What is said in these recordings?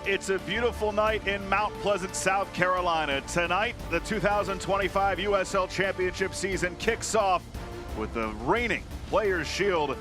It's a beautiful night in Mount Pleasant, South Carolina. Tonight, the 2025 USL Championship season kicks off with the reigning Players' Shield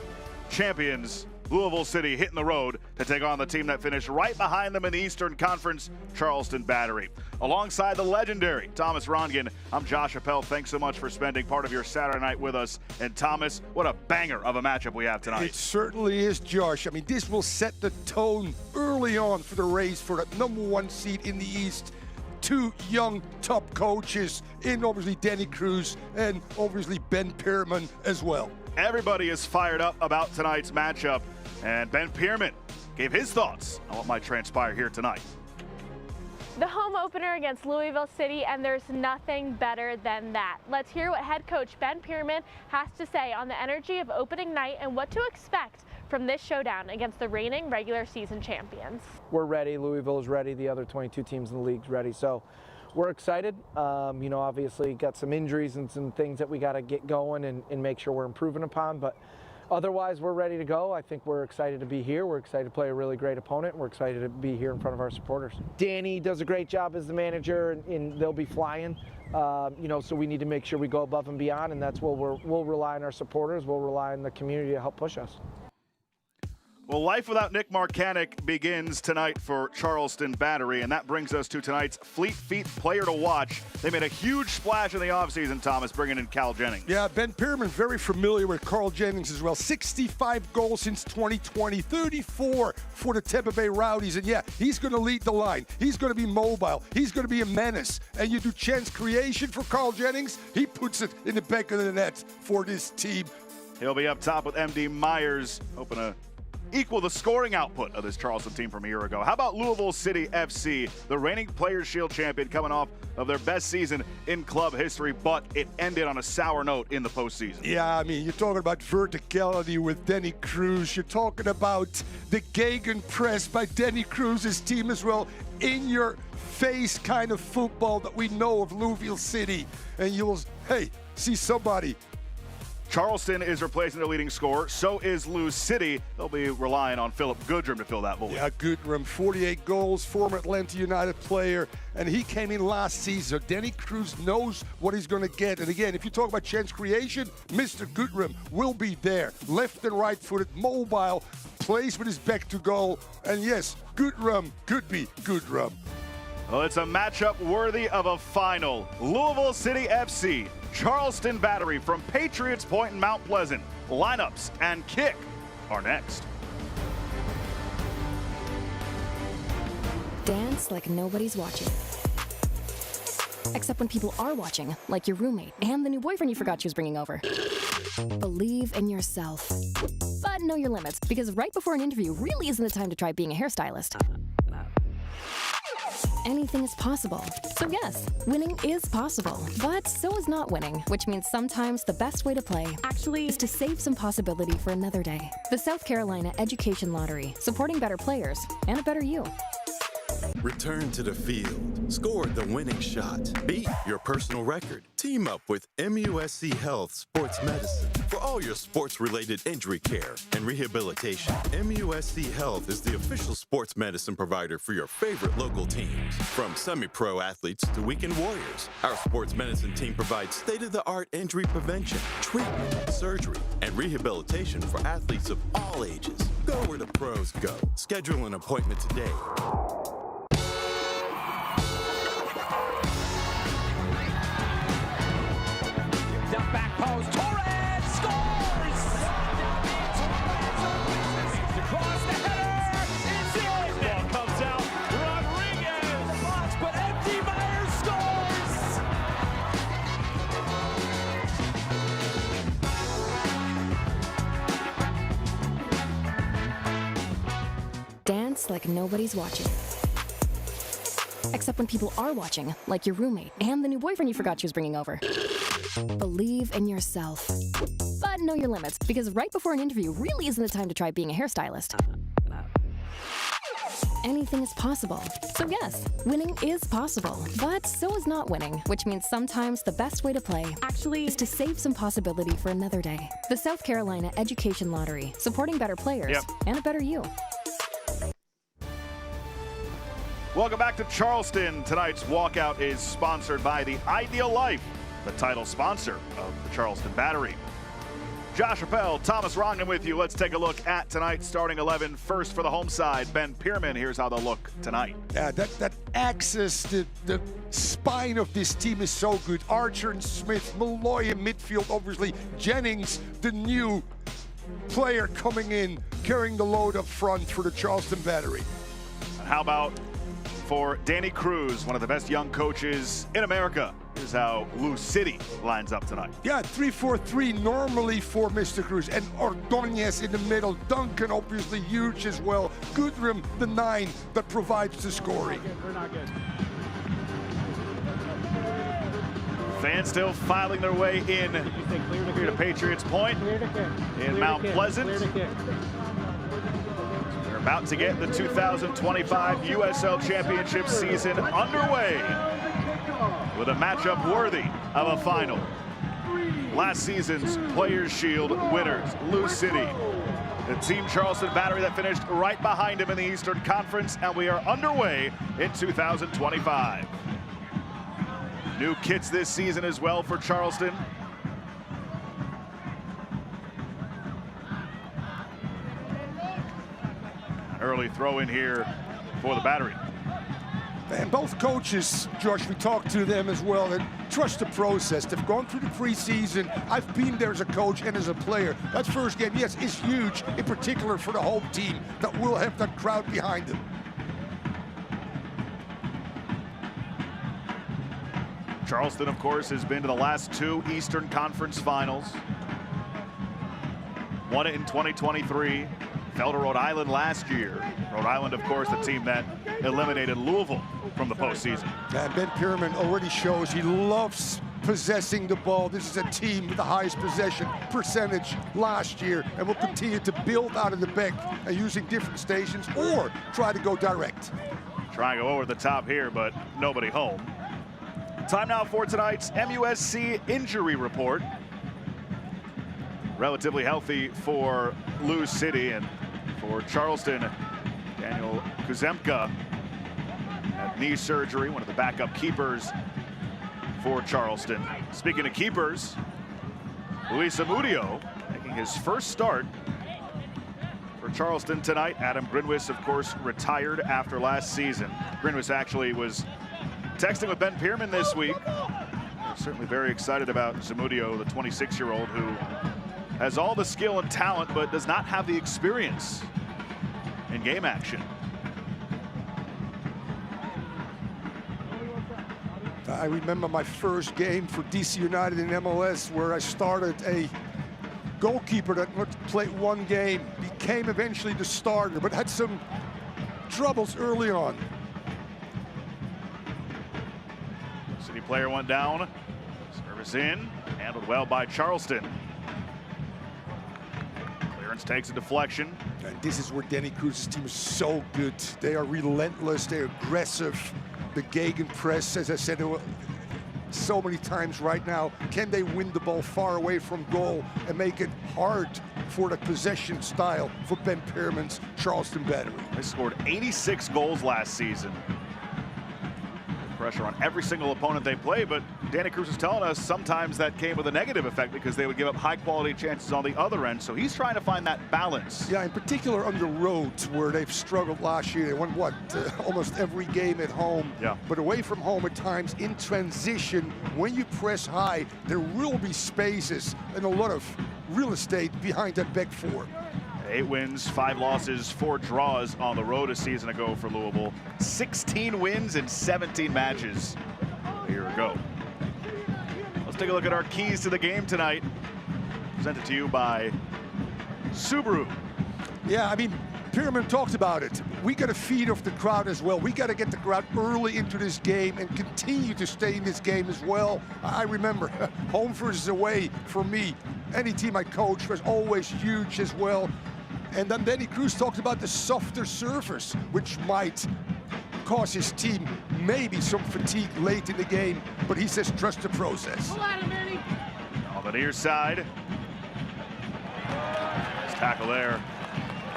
champions, Louisville City, hitting the road to take on the team that finished right behind them in the Eastern Conference, Charleston Battery. Alongside the legendary Thomas Rongen, I'm Josh Appel. Thanks so much for spending part of your Saturday night with us. And Thomas, what a banger of a matchup we have tonight. It certainly is, Josh. I mean, this will set the tone early on for the race for that #1 seed in the East. Two young top coaches in obviously Danny Cruz and obviously Ben Pearman as well. Everybody is fired up about tonight's matchup, and Ben Pearman gave his thoughts on what might transpire here tonight. The home opener against Louisville City, and there's nothing better than that. Let's hear what head coach Ben Pearman has to say on the energy of opening night and what to expect from this showdown against the reigning regular season champions. We're ready. Louisville is ready. The other 22 teams in the league's ready. So we're excited. You know, obviously got some injuries and some things that we got to get going and make sure we're improving upon. But otherwise, we're ready to go. I think we're excited to be here. We're excited to play a really great opponent. We're excited to be here in front of our supporters. Danny does a great job as the manager, and they'll be flying. You know, so we need to make sure we go above and beyond, and that's where we'll rely on our supporters. We'll rely on the community to help push us. Well, life without Nick Marcanic begins tonight for Charleston Battery, and that brings us to tonight's Fleet Feet player to watch. They made a huge splash in the offseason, Thomas, bringing in Cal Jennings. Yeah, Ben Pearman very familiar with Carl Jennings as well. 65 goals since 2020, 34 for the Tampa Bay Rowdies. And yeah, he's going to lead the line. He's going to be mobile. He's going to be a menace. And you do chance creation for Carl Jennings, he puts it in the back of the net for this team. He'll be up top with MD Myers, hoping to equal the scoring output of this Charleston team from a year ago. How about Louisville City FC, the reigning Players' Shield champion, coming off of their best season in club history, but it ended on a sour note in the postseason. Yeah, I mean, you're talking about verticality with Danny Cruz. You're talking about the Gegenpress by Danny Cruz's team as well. In your face kind of football that we know of Louisville City. And you'll, hey, see somebody. Charleston is replacing their leading scorer. So is Lou City. They'll be relying on Philip Goodrum to fill that void. Yeah, Goodrum, 48 goals, former Atlanta United player, and he came in last season. Danny Cruz knows what he's going to get. And again, if you talk about chance creation, Mr. Goodrum will be there. Left and right footed, mobile, plays with his back to goal. And yes, Goodrum could be Goodrum. Well, it's a matchup worthy of a final. Louisville City FC, Charleston Battery from Patriots Point in Mount Pleasant. Lineups and kick are next. Dance like nobody's watching. Except when people are watching, like your roommate and the new boyfriend you forgot she was bringing over. Believe in yourself. But know your limits, because right before an interview really isn't the time to try being a hairstylist. Anything is possible. So yes, winning is possible, but so is not winning, which means sometimes the best way to play actually is to save some possibility for another day. The South Carolina Education Lottery, supporting better players and a better you. Return to the field. Score the winning shot. Beat your personal record. Team up with MUSC Health Sports Medicine for all your sports-related injury care and rehabilitation. MUSC Health is the official sports medicine provider for your favorite local teams. From semi-pro athletes to weekend warriors, our sports medicine team provides state-of-the-art injury prevention, treatment, surgery, and rehabilitation for athletes of all ages. Go where the pros go. Schedule an appointment today. Back post, Torres scores! Across the header, it's in! Ball comes out, Rodriguez! The box, but empty, Myers scores! Dance like nobody's watching. Except when people are watching, like your roommate and the new boyfriend you forgot she was bringing over. Believe in yourself. But know your limits, because right before an interview really isn't the time to try being a hairstylist. Anything is possible. So yes, winning is possible, but so is not winning, which means sometimes the best way to play actually is to save some possibility for another day. The South Carolina Education Lottery, supporting better players and a better you. Welcome back to Charleston. Tonight's walkout is sponsored by The Ideal Life, the title sponsor of the Charleston Battery. Josh Appel, Thomas Rongen with you. Let's take a look at tonight's starting 11. First for the home side, Ben Pierman. Here's how they'll look tonight. Yeah, that axis, the spine of this team is so good. Archer and Smith, Malloy in midfield, obviously. Jennings, the new player coming in, carrying the load up front for the Charleston Battery. And how about for Danny Cruz, one of the best young coaches in America? Here's how Lou City lines up tonight. Yeah, 3-4-3 normally for Mr. Cruz. And Ordonez in the middle. Duncan obviously huge as well. Goodrum, the 9 that provides the scoring. We're not good. Fans still filing their way in here to Patriots Point in Mount Pleasant. We're about to get the 2025 USL Championship season underway with a matchup worthy of a final. Last season's Players' Shield winners, Lou City. The Team Charleston Battery that finished right behind him in the Eastern Conference, and we are underway in 2025. New kits this season as well for Charleston. Early throw in here for the Battery. And both coaches, Josh, we talked to them as well, and trust the process. They've gone through the preseason. I've been there as a coach and as a player. That first game, yes, is huge, in particular for the home team that will have that crowd behind them. Charleston, of course, has been to the last 2 Eastern Conference Finals. Won it in 2023. Fell to Rhode Island last year. Rhode Island, of course, the team that eliminated Louisville from the postseason. And Ben Pierman already shows he loves possessing the ball. This is a team with the highest possession percentage last year, and will continue to build out of the back and using different stations or try to go direct. Trying to go over the top here, but nobody home. Time now for tonight's MUSC injury report. Relatively healthy for Lou City, and for Charleston, Daniel Kuzemka had knee surgery, one of the backup keepers for Charleston. Speaking of keepers, Luis Amudio making his first start for Charleston tonight. Adam Grinwis, of course, retired after last season. Grinwis actually was texting with Ben Pierman this week. We're certainly very excited about Zamudio, the 26-year-old who has all the skill and talent, but does not have the experience in game action. I remember my first game for DC United in MLS, where I started a goalkeeper that played 1 game, became eventually the starter, but had some troubles early on. City player went down. Service in, handled well by Charleston. Clearance takes a deflection. And this is where Danny Cruz's team is so good. They are relentless, they're aggressive. The gegenpress, as I said so many times right now, can they win the ball far away from goal and make it hard for the possession style for Ben Pierman's Charleston Battery? They scored 86 goals last season. Pressure on every single opponent they play, but Danny Cruz is telling us sometimes that came with a negative effect because they would give up high-quality chances on the other end, so he's trying to find that balance. Yeah, in particular on the road, where they've struggled last year. They won, what, almost every game at home. Yeah. But away from home at times, in transition, when you press high, there will be spaces and a lot of real estate behind that back 4. 8 wins, 5 losses, 4 draws on the road a season ago for Louisville. 16 wins in 17 matches a year ago. Let's take a look at our keys to the game tonight. Presented to you by Subaru. Yeah, I mean, Pierman talked about it. We got to feed off the crowd as well. We got to get the crowd early into this game and continue to stay in this game as well. I remember home versus away for me. Any team I coached was always huge as well. And then Danny Cruz talked about the softer surface, which might cause his team maybe some fatigue late in the game, but he says trust the process. On the near side. Nice tackle there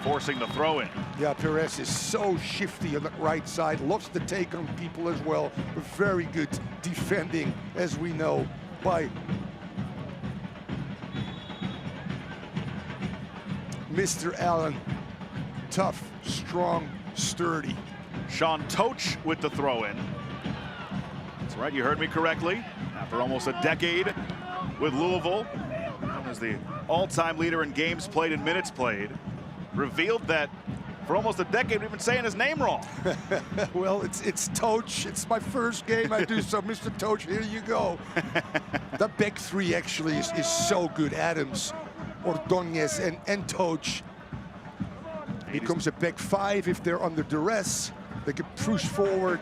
forcing the throw in. Yeah, Perez is so shifty on the right side, loves to take on people as well. Very good defending, as we know, by Mr. Allen. Tough, strong, sturdy. Sean Toch with the throw in. That's right, you heard me correctly. After almost a decade with Louisville, known as the all-time leader in games played and minutes played, revealed that for almost a decade we've been saying his name wrong. Well, it's Toch. It's my first game I do, so Mr. Toch, here you go. The back three actually is so good. Adams, Ordonez, and Toch. Becomes a back five if they're under duress. They can push forward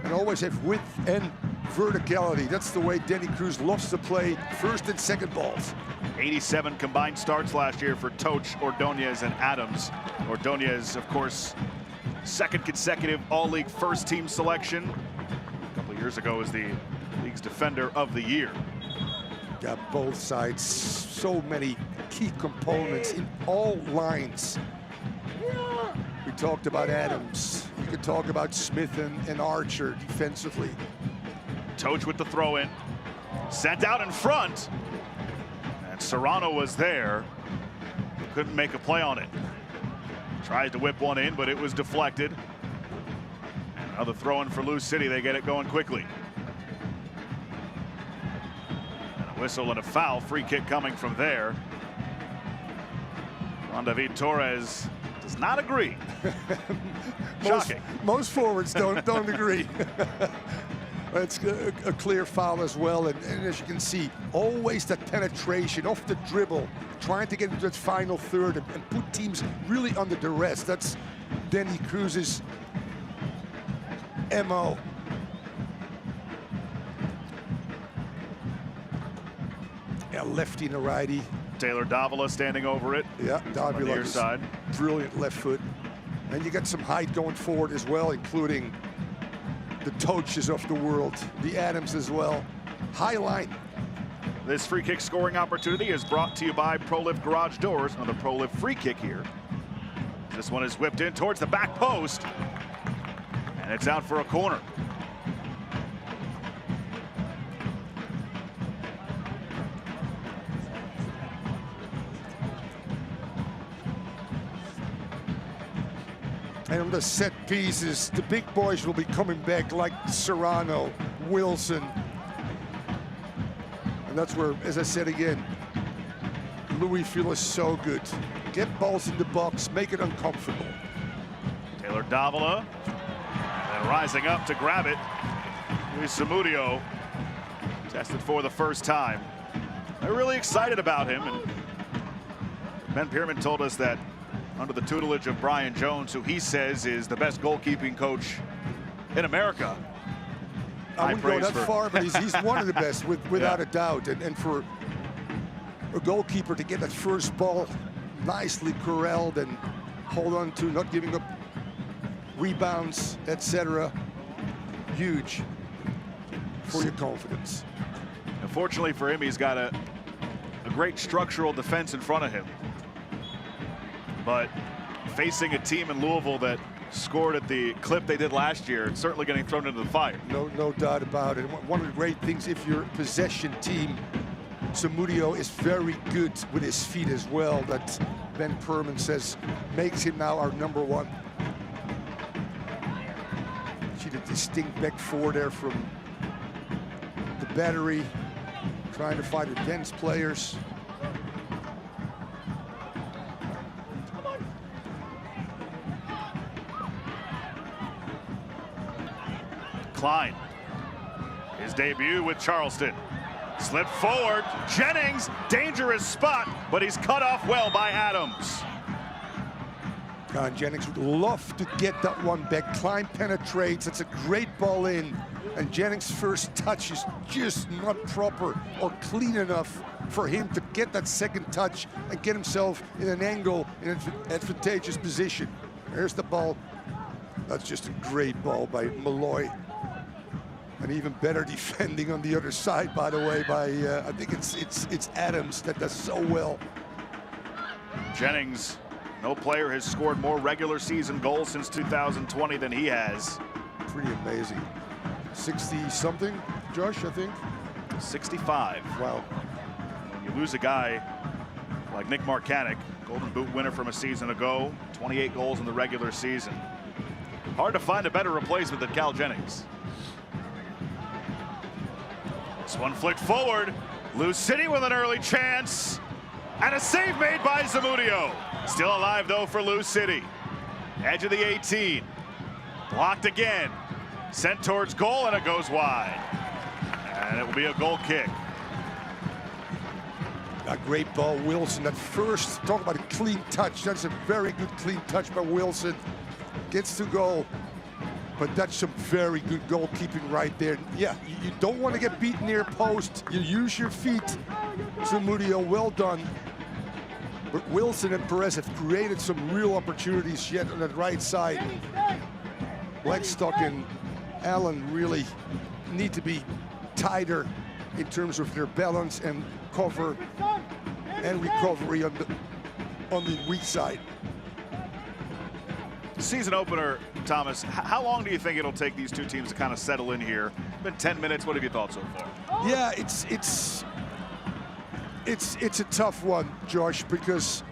and always have width and verticality. That's the way Danny Cruz loves to play first and second balls. 87 combined starts last year for Toch, Ordonez, and Adams. Ordonez, of course, second consecutive All-League first-team selection. A couple of years ago as the league's Defender of the Year. Yeah, both sides, so many key components in all lines. We talked about Adams. You could talk about Smith and Archer defensively. Toch with the throw in, sent out in front, and Serrano was there, couldn't make a play on it. Tried to whip one in, but it was deflected. And another throw in for Lou City. They get it going quickly. And a whistle and a foul. Free kick coming from there. Juan David Torres does not agree. Shocking. Most forwards don't agree. It's a clear foul as well, and as you can see, always that penetration off the dribble, trying to get into that final third and put teams really under duress. That's Danny Cruz's MO. Yeah, lefty and a righty. Taylor Davila standing over it. Yeah, Davila on the near side. Brilliant left foot. And you got some height going forward as well, including the Toches of the world, the Adams as well. High line. This free kick scoring opportunity is brought to you by ProLift Garage Doors. Another ProLift free kick here. This one is whipped in towards the back post, and it's out for a corner. And on the set pieces, the big boys will be coming back like Serrano, Wilson. And that's where, as I said again, Louisville is so good. Get balls in the box, make it uncomfortable. Taylor Davila, and rising up to grab it. Luis Zamudio, tested for the first time. They're really excited about him. And Ben Pierman told us that under the tutelage of Brian Jones, who he says is the best goalkeeping coach in America. I wouldn't go that far, but he's one of the best, without a doubt. And for a goalkeeper to get that first ball nicely corralled and hold on to, not giving up rebounds, etc., huge for your confidence. Unfortunately for him, he's got a great structural defense in front of him. But facing a team in Louisville that scored at the clip they did last year, it's certainly getting thrown into the fire. No doubt about it. One of the great things, if you're a possession team, Zamudio is very good with his feet as well. That Ben Pierman says makes him now our #1. See the distinct back four there from the battery, trying to fight against players. Klein, his debut with Charleston. Slip forward, Jennings, dangerous spot, but he's cut off well by Adams. And Jennings would love to get that one back. Klein penetrates, it's a great ball in, and Jennings' first touch is just not proper or clean enough for him to get that second touch and get himself in an angle, in an advantageous position. There's the ball. That's just a great ball by Malloy. And even better defending on the other side, by the way, by I think it's Adams that does so well. Jennings No player has scored more regular season goals since 2020 than he has. Pretty amazing. 60-something, Josh, I think? 65. Wow. You lose a guy like Nick Marcanic, Golden Boot winner from a season ago, 28 goals in the regular season. Hard to find a better replacement than Cal Jennings. This one flicked forward. Lou City with an early chance. And a save made by Zamudio. Still alive though for Lou City. Edge of the 18. Blocked again. Sent towards goal and it goes wide. And it will be a goal kick. A great ball, Wilson. That first, talk about a clean touch. That's a very good clean touch by Wilson. Gets to goal. But that's some very good goalkeeping right there. Yeah, you don't want to get beaten near post. You use your feet. Zamudio, well done. But Wilson and Perez have created some real opportunities yet on that right side. Blackstock and Allen really need to be tighter in terms of their balance and cover and recovery on the weak side. Season opener, Thomas, how long do you think it'll take these two teams to kind of settle in here? It's been 10 minutes. What have you thought so far? Yeah, it's a tough one, Josh, because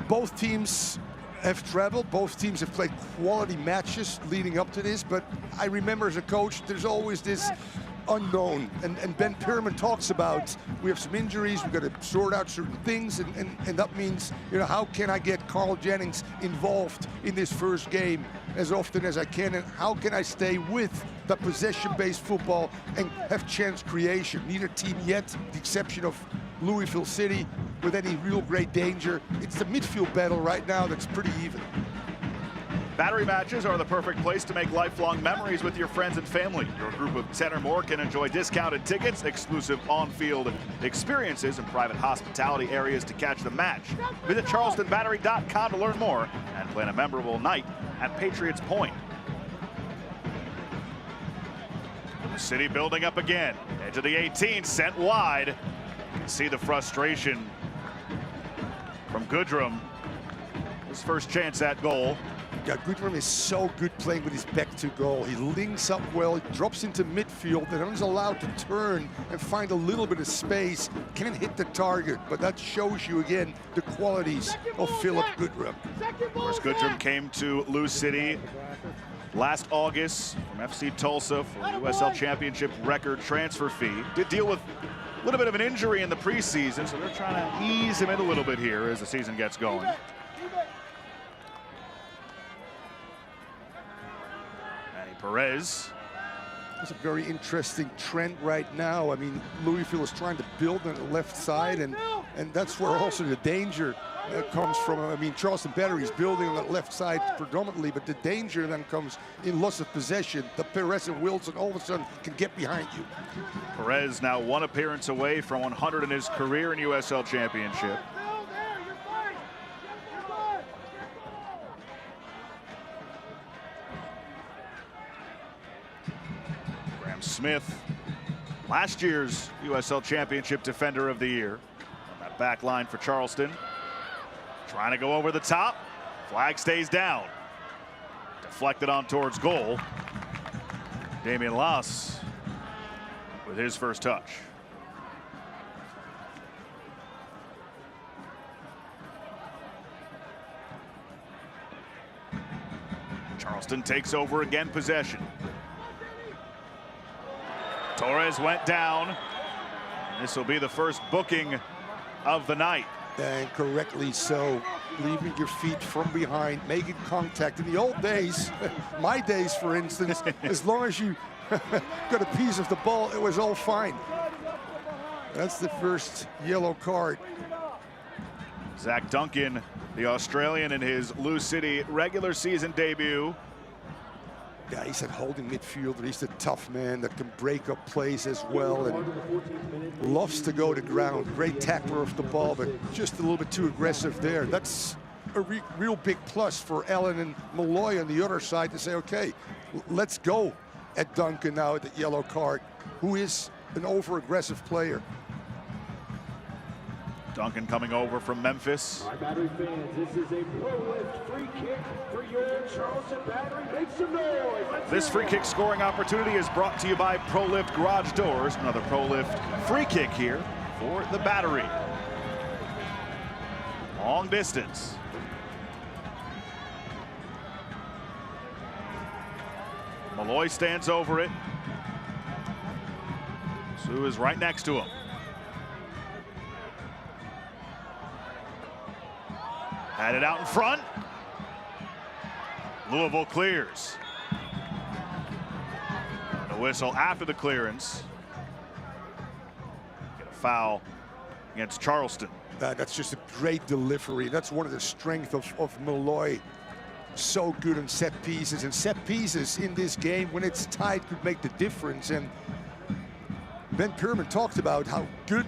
both teams have traveled. Both teams have played quality matches leading up to this. But I remember as a coach, there's always this unknown. And Ben Pierman talks about, we have some injuries, we've got to sort out certain things. And that means, you know, how can I get Carl Jennings involved in this first game as often as I can? And how can I stay with the possession-based football and have chance creation? Neither team yet, with the exception of Louisville City, with any real great danger. It's the midfield battle right now that's pretty even. Battery matches are the perfect place to make lifelong memories with your friends and family. Your group of 10 or more can enjoy discounted tickets, exclusive on-field experiences, and private hospitality areas to catch the match. Visit charlestonbattery.com to learn more and plan a memorable night at Patriots Point. The City building up again. Edge of the 18, sent wide. You can see the frustration from Goodrum. His first chance at goal. Yeah, Goodrum is so good playing with his back to goal. He links up well, he drops into midfield, and is allowed to turn and find a little bit of space. Can't hit the target, but that shows you again the qualities of Philip Goodrum. Of course, Goodrum came to Lou City last August from FC Tulsa for USL Championship record transfer fee. Did deal with a little bit of an injury in the preseason, so they're trying to ease him in a little bit here as the season gets going. Perez. It's a very interesting trend right now. I mean, Louisville is trying to build on the left side, and that's where also the danger comes from. I mean, Charleston Battery is building on the left side predominantly, but the danger then comes in loss of possession. The Perez and Wilson all of a sudden can get behind you. Perez now one appearance away from 100 in his career in USL Championship. Smith, last year's USL Championship Defender of the Year. On that back line for Charleston. Trying to go over the top. Flag stays down. Deflected on towards goal. Damian Loss with his first touch. Charleston takes over again possession. Torres went down. This will be the first booking of the night. And correctly so. Leaving your feet from behind, making contact. In the old days, my days for instance, as long as you got a piece of the ball, it was all fine. That's the first yellow card. Zach Duncan, the Australian, in his Lou City regular season debut. Yeah, he's that holding midfielder. He's the tough man that can break up plays as well and loves to go to ground. Great tackler of the ball, but just a little bit too aggressive there. That's a real big plus for Allen and Malloy on the other side to say, okay, let's go at Duncan now at the yellow card, who is an over-aggressive player. Duncan coming over from Memphis. All right, Battery fans, this is a pro-lift free kick for your Charleston Battery. Make some noise. This free kick scoring opportunity is brought to you by ProLift Garage Doors. Another ProLift free kick here for the Battery. Long distance. Malloy stands over it. Sue is right next to him. Had it out in front. Louisville clears. And a whistle after the clearance. Get a foul against Charleston. That's just a great delivery. That's one of the strengths of Malloy. So good on set pieces, and set pieces in this game when it's tight could make the difference. And Ben Pierman talked about how good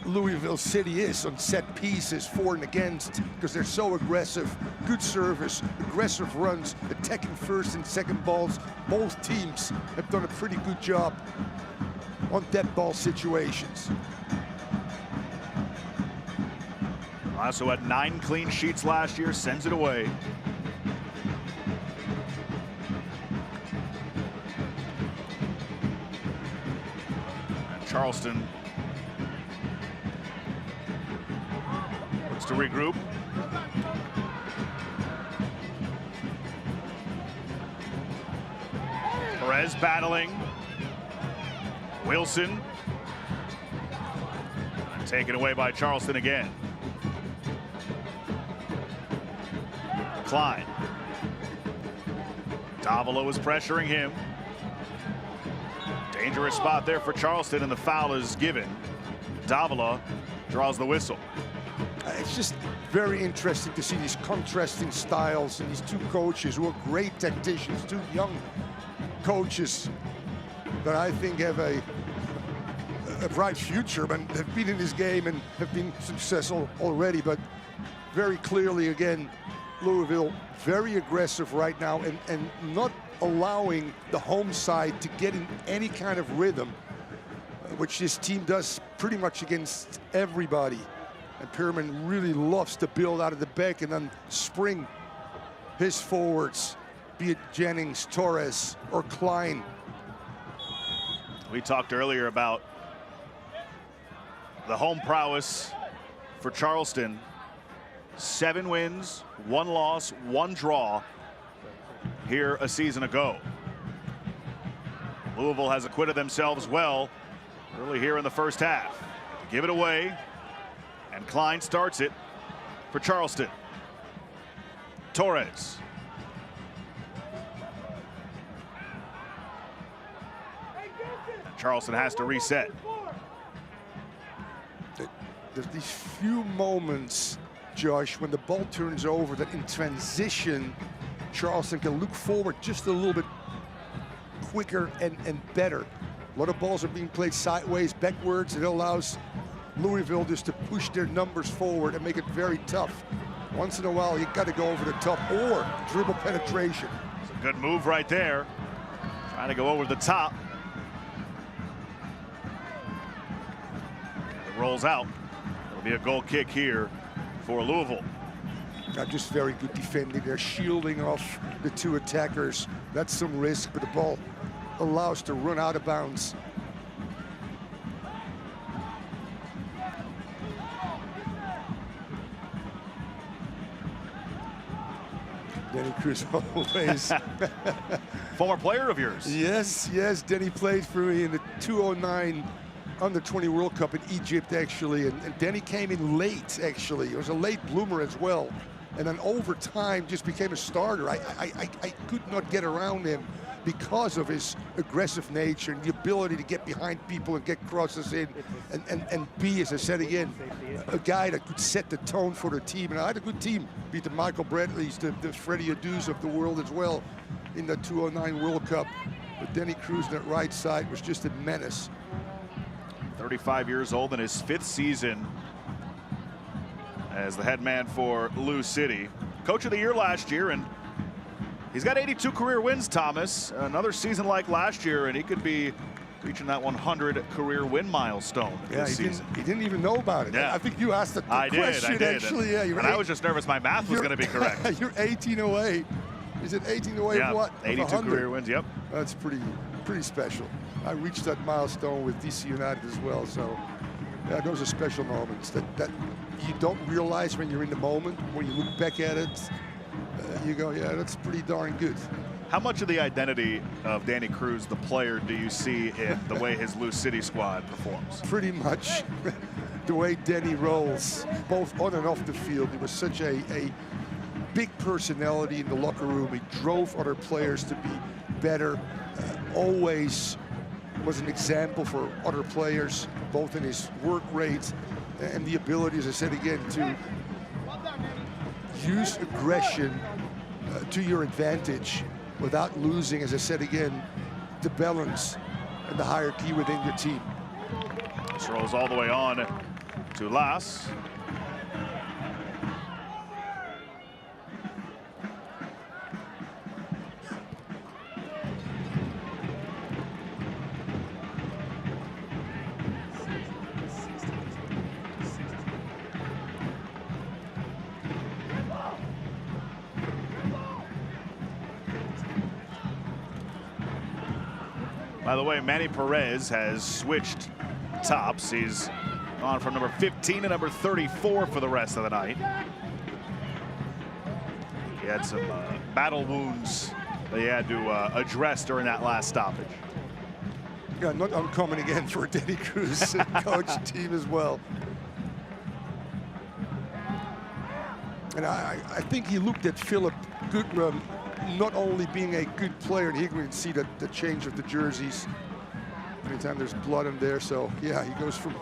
Louisville City is on set pieces, for and against, because they're so aggressive. Good service, aggressive runs, attacking first and second balls. Both teams have done a pretty good job on dead ball situations. Also had 9 clean sheets last year, sends it away. And Charleston looks to regroup. Perez battling. Wilson. Taken away by Charleston again. Klein. Davila is pressuring him. Dangerous spot there for Charleston, and the foul is given. Davila draws the whistle. It's just very interesting to see these contrasting styles and these two coaches who are great tacticians, two young coaches that I think have a bright future, but have been in this game and have been successful already. But very clearly, again, Louisville very aggressive right now, and not allowing the home side to get in any kind of rhythm, which this team does pretty much against everybody. And Pierman really loves to build out of the back and then spring his forwards, be it Jennings, Torres, or Klein. We talked earlier about the home prowess for Charleston. 7 wins, 1 loss, 1 draw here a season ago. Louisville has acquitted themselves well early here in the first half. Give it away, and Klein starts it for Charleston. Torres. Charleston has to reset. There's these few moments, Josh, when the ball turns over, that in transition, Charleston can look forward just a little bit quicker and better. A lot of balls are being played sideways, backwards. It allows Louisville just to push their numbers forward and make it very tough. Once in a while, you got to go over the top or dribble penetration. It's a good move right there. Trying to go over the top. It rolls out. It'll be a goal kick here for Louisville. Just very good defending. They're shielding off the 2 attackers. That's some risk, but the ball allows to run out of bounds. Denny Cruz always. Former player of yours. Yes, Denny played for me in the 2009 Under-20 World Cup in Egypt, actually, and Denny came in late, actually. He was a late bloomer as well, and then over time just became a starter. I could not get around him because of his aggressive nature and the ability to get behind people and get crosses in, and be, as I said again, a guy that could set the tone for the team. And I had a good team, beat the Michael Bradleys, the Freddie Adu's of the world as well in the 2009 World Cup. But Denny Cruz on that right side was just a menace. 35 years old in his 5th season as the head man for Lou City. Coach of the year last year, and he's got 82 career wins, Thomas. Another season like last year, and he could be reaching that 100 career win milestone this season. He didn't even know about it. Yeah. I think you asked the question, actually. Yeah, and I was just nervous my math was going to be correct. You're 18 away. Is it 18 away of what? 82 career wins, yep. That's pretty special. I reached that milestone with DC United as well, so yeah, those are special moments that you don't realize when you're in the moment. When you look back at it, you go, yeah, that's pretty darn good. How much of the identity of Danny Cruz, the player, do you see in the way his Lou City squad performs? Pretty much the way Danny rolls, both on and off the field. He was such a big personality in the locker room. He drove other players to be better, always was an example for other players, both in his work rate and the ability, as I said again, to use aggression to your advantage without losing, as I said again, the balance and the hierarchy within your team. This rolls all the way on to Las. By the way, Manny Perez has switched tops. He's gone from number 15 to number 34 for the rest of the night. He had some battle wounds that he had to address during that last stoppage. Yeah, not uncommon again for Danny Cruz coach team as well. And I think he looked at Philip Goodrum not only being a good player, and he could see that the change of the jerseys anytime there's blood in there. So yeah, he goes from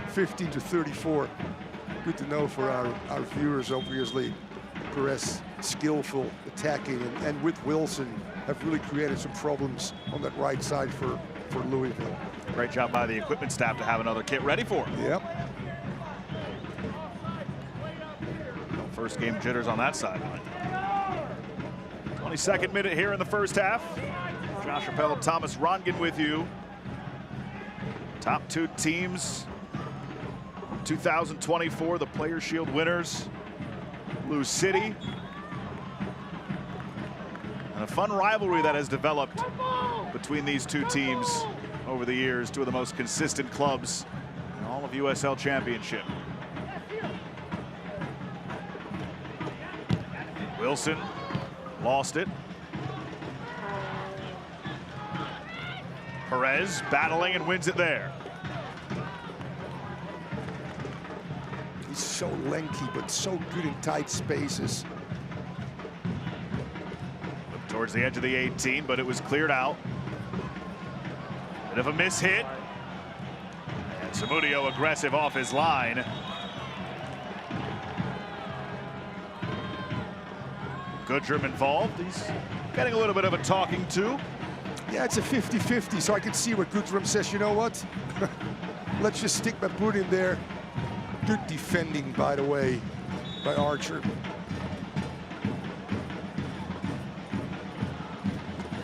15 to 34. Good to know for our viewers. Obviously, Perez skillful attacking, and with Wilson have really created some problems on that right side for Louisville. Great job by the equipment staff to have another kit ready for him. Yep. No first game jitters on that sideline. 22nd minute here in the first half. Josh Appel, Thomas Rongen with you. Top two teams 2024, the Players Shield winners, Lou City. And a fun rivalry that has developed between these two teams over the years, two of the most consistent clubs in all of USL Championship. Wilson lost it. Perez battling and wins it there. He's so lanky, but so good in tight spaces. Looked towards the edge of the 18, but it was cleared out. Bit of a miss hit. And Zamudio aggressive off his line. Goodrum involved. He's getting a little bit of a talking to. Yeah, it's a 50-50, so I can see what Goodrum says. You know what? Let's just stick my boot in there. Good defending, by the way, by Archer.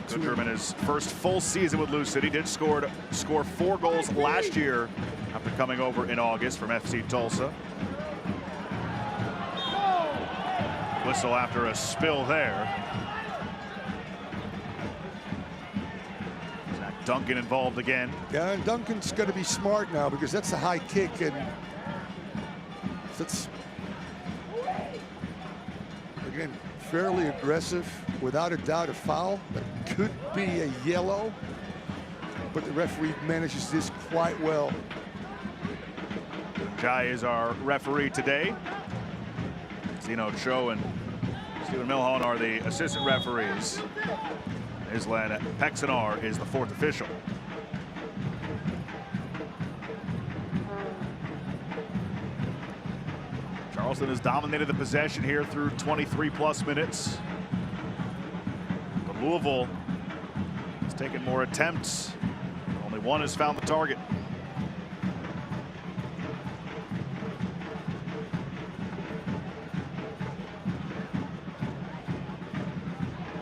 Goodrum in his first full season with Lou City did score 4 goals last year after coming over in August from FC Tulsa. Whistle after a spill there. Zach Duncan involved again. Yeah, and Duncan's got to be smart now because that's a high kick, and that's, again, fairly aggressive. Without a doubt, a foul. That could be a yellow, but the referee manages this quite well. Jai is our referee today. Zeno Cho and Stephen Milhon are the assistant referees. Islan Pexanar is the 4th official. Charleston has dominated the possession here through 23+ minutes. But Louisville has taken more attempts. Only one has found the target.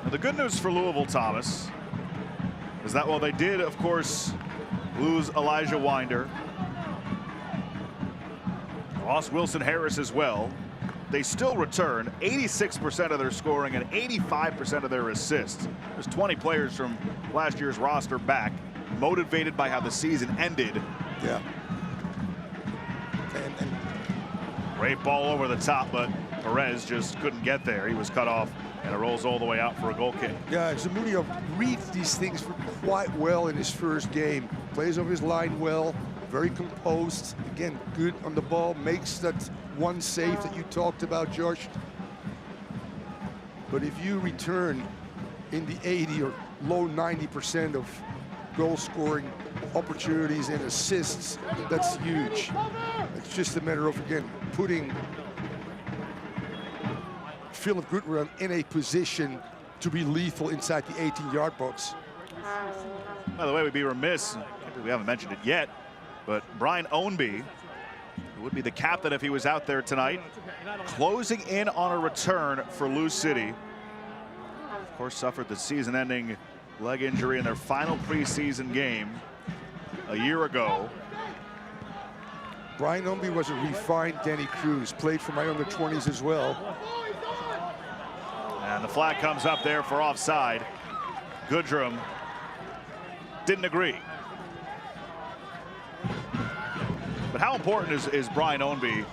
Now, the good news for Louisville, Thomas, is that while they did, of course, lose Elijah Winder. Lost Wilson Harris as well. They still return 86% of their scoring and 85% of their assists. There's 20 players from last year's roster back, motivated by how the season ended. Yeah. Great ball over the top, but Perez just couldn't get there. He was cut off, and it rolls all the way out for a goal kick. Yeah, Zamudio reads these things quite well in his first game. Plays over his line well, very composed. Again, good on the ball, makes that one save that you talked about, Josh. But if you return in the 80 or low 90% of goal scoring opportunities and assists, that's huge. It's just a matter of, again, putting Philip Goodrum in a position to be lethal inside the 18-yard box. By the way, we'd be remiss, we haven't mentioned it yet, but Brian Ownby, who would be the captain if he was out there tonight, closing in on a return for Lou City. Of course, suffered the season-ending leg injury in their final preseason game a year ago. Brian Ownby was a refined Danny Cruz, played for my under-20s as well. And the flag comes up there for offside. Goodrum didn't agree. But how important is Brian Ownby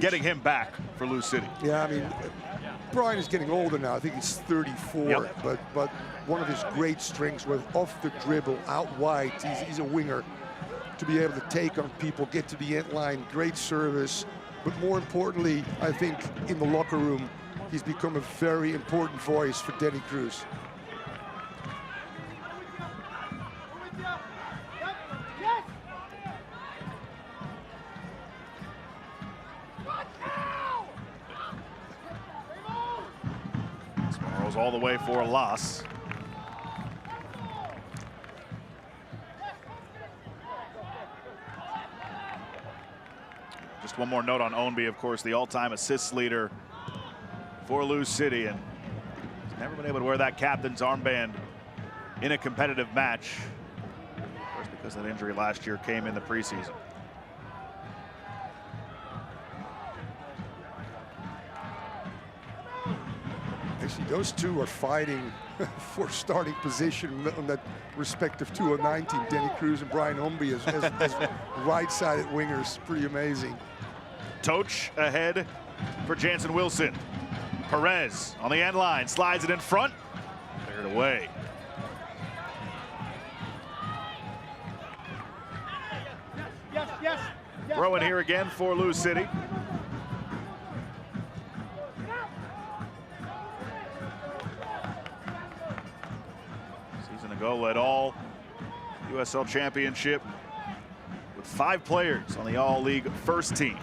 getting him back for Lou City? Yeah, I mean, Brian is getting older now. I think he's 34. Yep. But one of his great strengths was off the dribble, out wide. He's a winger. To be able to take on people, get to the end line, great service. But more importantly, I think in the locker room, he's become a very important voice for Danny Cruz. Rolls all the way for a loss. Just one more note on Ownby, of course, the all-time assists leader for Lou City, and he's never been able to wear that captain's armband in a competitive match. Of course, because that injury last year came in the preseason. Actually, those two are fighting for starting position on that respective 209 team. Danny Cruz and Brian Ownby as right-sided wingers. Pretty amazing. Toch ahead for Jansen Wilson. Perez on the end line, slides it in front, cleared away. Throw in here again for Lou City. Season ago led all USL Championship with 5 players on the All-League first team.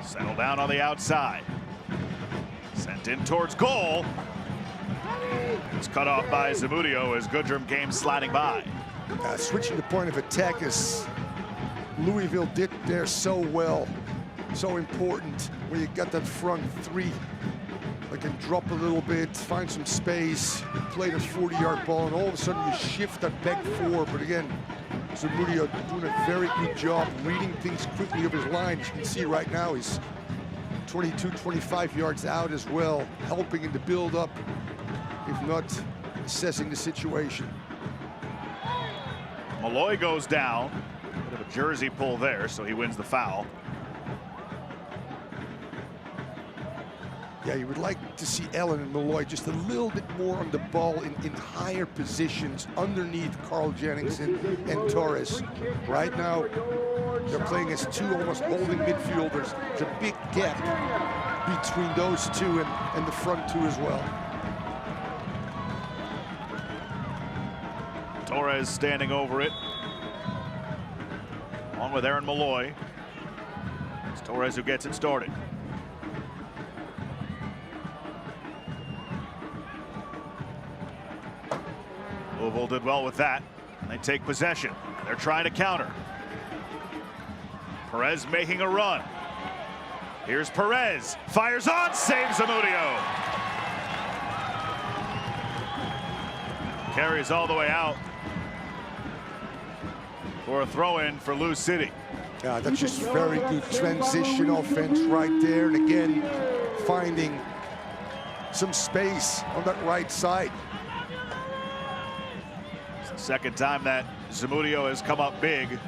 Settle down on the outside. Sent in towards goal. It's cut off by Zamudio as Goodrum came sliding by. Switching the point of attack as Louisville did there so well. So important when you got that front three. They can drop a little bit, find some space, play the 40-yard ball, and all of a sudden you shift that back four. But again, Zamudio doing a very good job reading things quickly of his line. As you can see right now, he's 22, 25 yards out as well, helping in the build-up, if not assessing the situation. Malloy goes down. Bit of a jersey pull there, so he wins the foul. Yeah, you would like to see Allen and Malloy just a little bit more on the ball in higher positions underneath Carl Jennings and Torres. Right now, they're playing as two almost holding midfielders. There's a big gap between those two and the front two as well. Torres standing over it, along with Aaron Malloy. It's Torres who gets it started. Louisville did well with that. And they take possession. They're trying to counter. Perez making a run. Here's Perez. Fires on, saves Zamudio. Carries all the way out for a throw-in for Lou City. Yeah, that's just very good transition offense right there. And again, finding some space on that right side. It's the second time that Zamudio has come up big.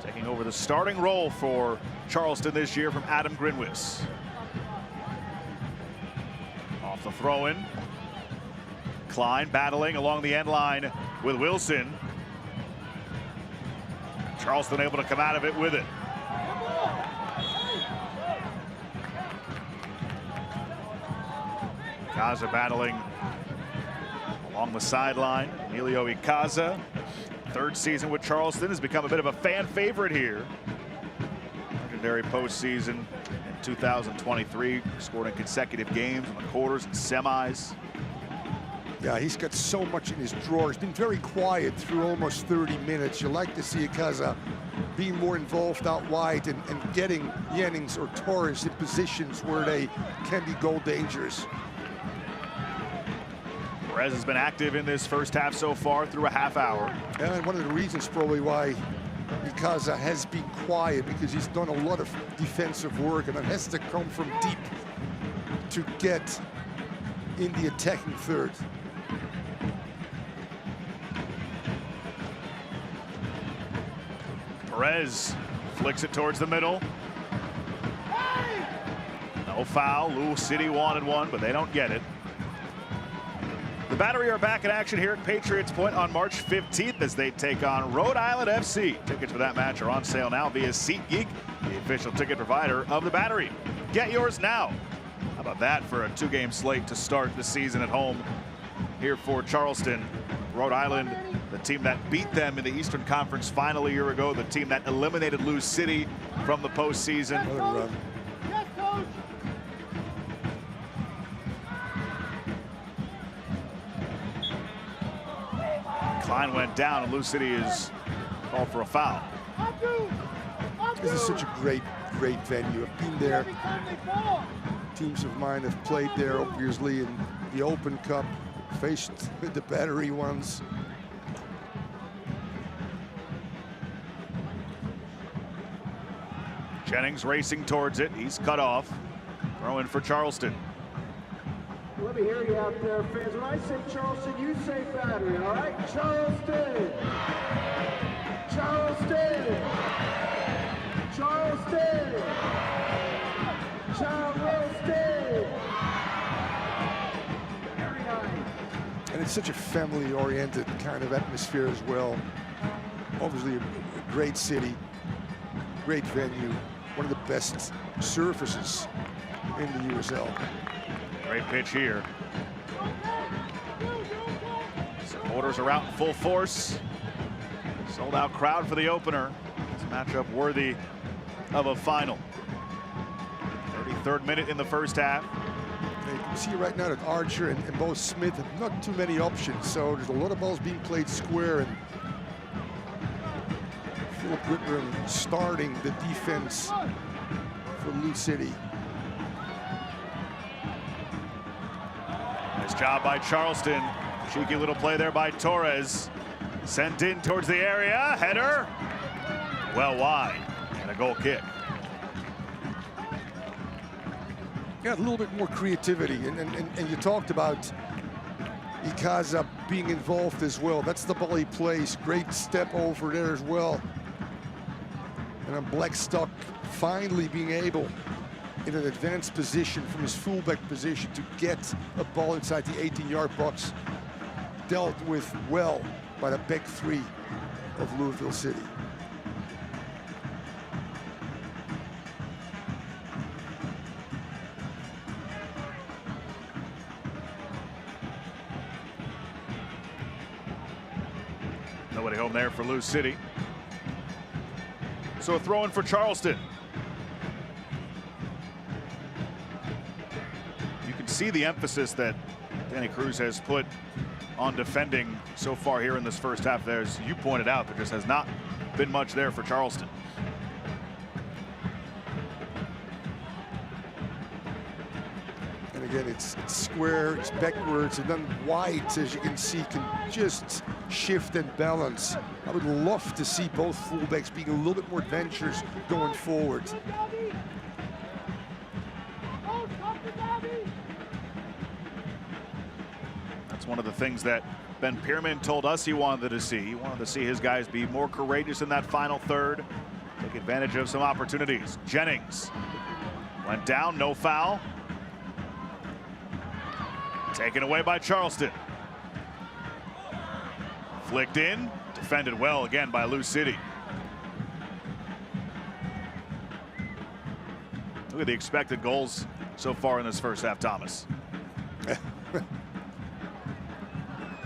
Taking over the starting role for Charleston this year from Adam Grinwis. Off the throw-in. Klein battling along the end line with Wilson. Charleston able to come out of it with it. Ikaza battling along the sideline. Emilio Ikaza, third season with Charleston, has become a bit of a fan favorite here. Legendary postseason in 2023, scored in consecutive games in the quarters and semis. Yeah, he's got so much in his drawer. He's been very quiet through almost 30 minutes. You like to see Ikaza being more involved out wide and getting Jennings or Torres in positions where they can be goal dangerous. Perez has been active in this first half so far through a half hour. And one of the reasons probably why Ikaza has been quiet, because he's done a lot of defensive work, and it has to come from deep to get in the attacking third. Perez flicks it towards the middle. No foul. Lou City wanted one, but they don't get it. The Battery are back in action here at Patriots Point on March 15th as they take on Rhode Island FC. Tickets for that match are on sale now via SeatGeek, the official ticket provider of the Battery. Get yours now. How about that for a two-game slate to start the season at home here for Charleston. Rhode Island, the team that beat them in the Eastern Conference final a year ago, the team that eliminated Lou City from the postseason. Klein went down, and Lou City is called for a foul. This is such a great venue. I've been there. Teams of mine have played there, obviously, in the Open Cup, faced with the Battery ones. Jennings racing towards it. He's cut off. Throw in for Charleston. Let me hear you out there, fans. When I say Charleston, you say Battery, all right? Charleston! Charleston! Charleston! Charleston! Very nice. And it's such a family-oriented kind of atmosphere as well. Obviously a great city, great venue, one of the best surfaces in the USL. Great pitch here. Supporters are out in full force. Sold out crowd for the opener. It's a matchup worthy of a final. 33rd minute in the first half. You can see right now that Archer and both Smith have not too many options, so there's a lot of balls being played square, and Philip Whitburn starting the defense for Lou City. Nice job by Charleston. Cheeky little play there by Torres. Sent in towards the area. Header. Well wide. And a goal kick. Yeah, a little bit more creativity. And you talked about Ikaza being involved as well. That's the ball he plays. Great step over there as well. And then Blackstock finally being able, in an advanced position from his fullback position, to get a ball inside the 18-yard box. Dealt with well by the back three of Louisville City. Nobody home there for Lou City. So a throw in for Charleston. You can see the emphasis that Danny Cruz has put on defending so far here in this first half. As you pointed out, there just has not been much there for Charleston. And again, it's square, it's backwards, and then white, as you can see, can just shift and balance. I would love to see both fullbacks being a little bit more adventurous going forward. That's one of the things that Ben Pierman told us he wanted to see. He wanted to see his guys be more courageous in that final third, take advantage of some opportunities. Jennings went down, no foul. Taken away by Charleston. Flicked in, defended well again by Lou City. Look at the expected goals so far in this first half, Thomas.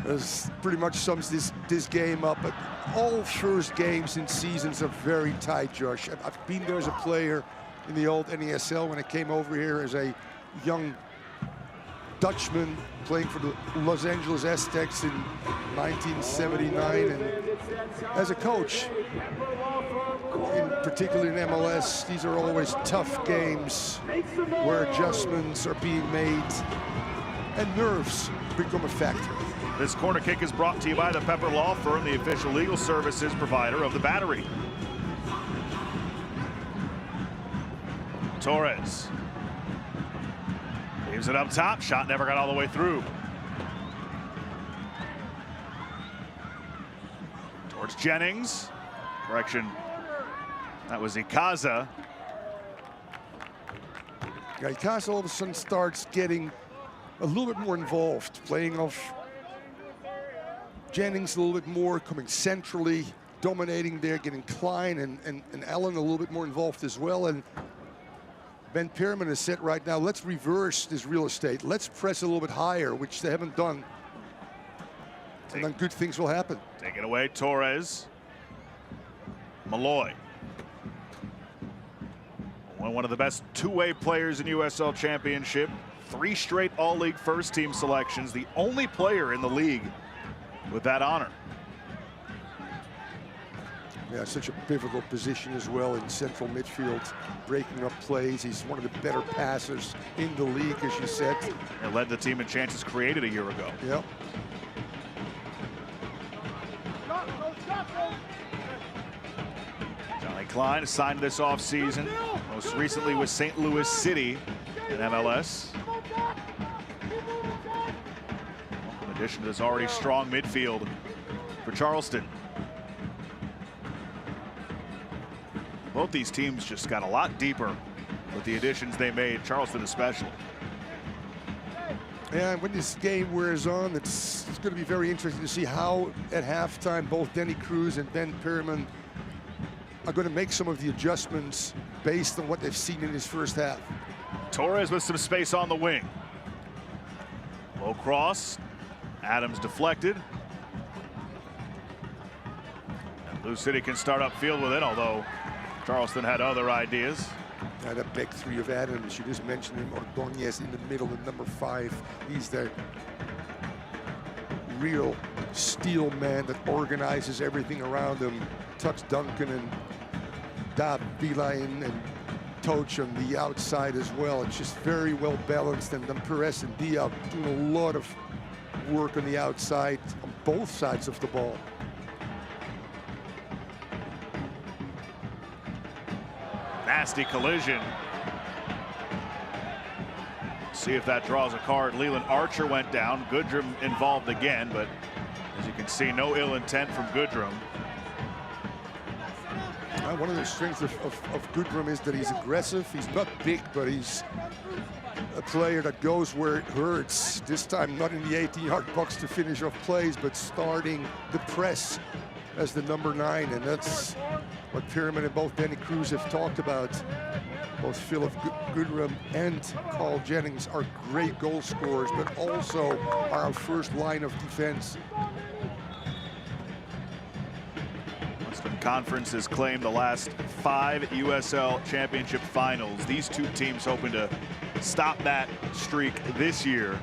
This pretty much sums this game up. But all first games in seasons are very tight, Josh. I've been there as a player in the old NESL when I came over here as a young Dutchman playing for the Los Angeles Aztecs in 1979, and as a coach, particularly in MLS, these are always tough games where adjustments are being made and nerves become a factor. This corner kick is brought to you by the Pepper Law Firm, the official legal services provider of the Battery. Torres leaves it up top. Shot never got all the way through. Towards Jennings. Correction. That was Ikaza. Yeah, Ikaza all of a sudden starts getting a little bit more involved, playing off Jennings a little bit more, coming centrally, dominating there, getting Klein and Allen a little bit more involved as well. And Ben Pierman has said right now, let's reverse this real estate. Let's press a little bit higher, which they haven't done. And then good things will happen. Take it away, Torres. Malloy. One of the best two-way players in USL Championship. 3 straight all-league first-team selections. The only player in the league with that honor. Yeah, such a pivotal position as well in central midfield, breaking up plays. He's one of the better passers in the league, as you said. It led the team in chances created a year ago. Yep. Johnny Klein signed this offseason, most recently with St. Louis City in MLS. In addition to this already strong midfield for Charleston. Both these teams just got a lot deeper with the additions they made, Charleston especially. Yeah, when this game wears on, it's going to be very interesting to see how at halftime both Denny Cruz and Ben Pierman are going to make some of the adjustments based on what they've seen in this first half. Torres with some space on the wing. Low cross. Adams deflected. And Lou City can start upfield with it, although Charleston had other ideas. And a back three of Adams. You just mentioned him, Ordonez in the middle, the number 5. He's the real steel man that organizes everything around him. Tucks Duncan and Dab Vilain and Toch on the outside as well. It's just very well balanced. And then Perez and Diab doing a lot of work on the outside on both sides of the ball. Nasty collision. See if that draws a card. Leland Archer went down. Goodrum involved again, but as you can see, no ill intent from Goodrum. One of the strengths of Goodrum is that he's aggressive. He's not big, but he's a player that goes where it hurts. This time not in the 18-yard box to finish off plays, but starting the press as the number 9, and that's what Pierman and both Denny Cruz have talked about. Both Philip Goodrum and Carl Jennings are great goal scorers, but also are our first line of defense. Western Conference has claimed the last 5 USL Championship finals. These two teams hoping to stop that streak this year.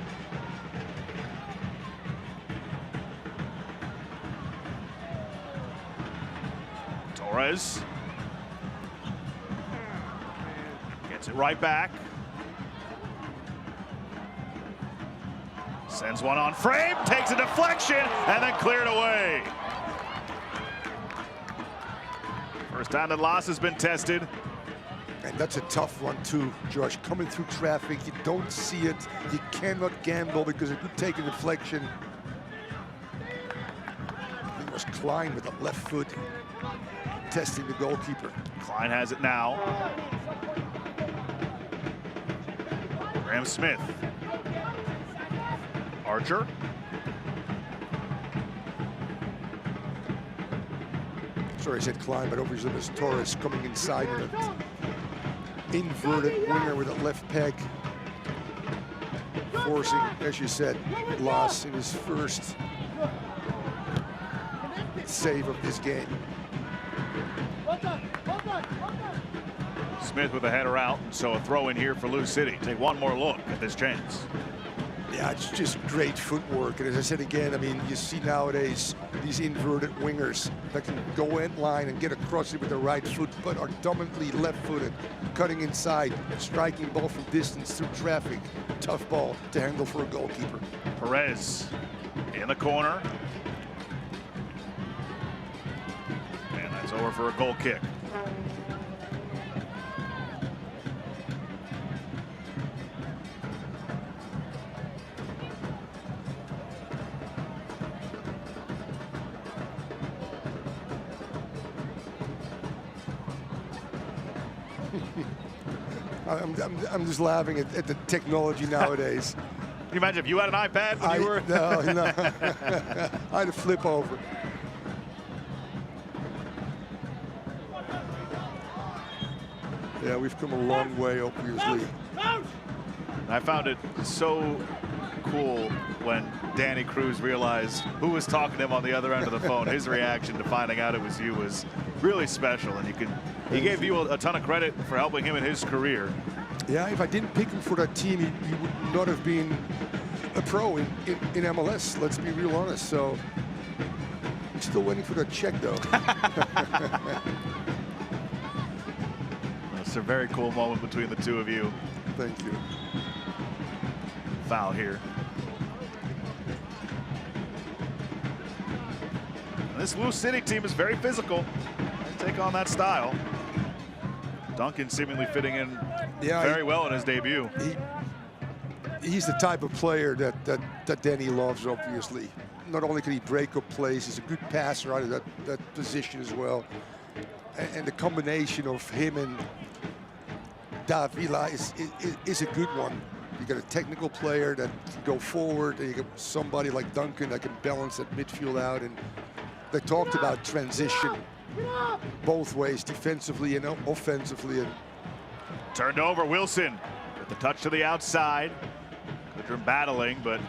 Torres gets it right back. Sends one on frame, takes a deflection, and then cleared away. First time that loss has been tested. And that's a tough one too, Josh. Coming through traffic, you don't see it. You cannot gamble because it could take a deflection. It was Klein with the left foot testing the goalkeeper. Klein has it now. Graham Smith. Archer. Sorry, I said Klein, but obviously there's Torres coming inside with an inverted winger with a left peg. Forcing, as you said, loss in his first save of this game. Smith with a header out, so a throw in here for Lou City. Take one more look at this chance. Yeah, it's just great footwork. And as I said again, I mean, you see nowadays these inverted wingers that can go end line and get across it with the right foot, but are dominantly left-footed, cutting inside, striking ball from distance through traffic. Tough ball to handle for a goalkeeper. Perez in the corner. And that's over for a goal kick. I'm just laughing at the technology nowadays. Can you imagine if you had an iPad when you were? No. I had a flip over. Yeah, we've come a long way, obviously. I found it so cool when Danny Cruz realized who was talking to him on the other end of the phone. His reaction to finding out it was you was really special, and he gave you a ton of credit for helping him in his career. Yeah, if I didn't pick him for that team, he would not have been a pro in MLS, let's be real honest. So I'm still waiting for that check, though. It's a very cool moment between the two of you. Thank you. Foul here. And this Lou City team is very physical. They take on that style. Duncan seemingly fitting in very well in his debut. He's the type of player that Danny loves, obviously. Not only can he break up plays, he's a good passer out of that position as well. And the combination of him and Davila is a good one. You got a technical player that can go forward, and you got somebody like Duncan that can balance that midfield out. And they talked about transition both ways, defensively and offensively. And turned over, Wilson with the touch to the outside. Goodrum battling, but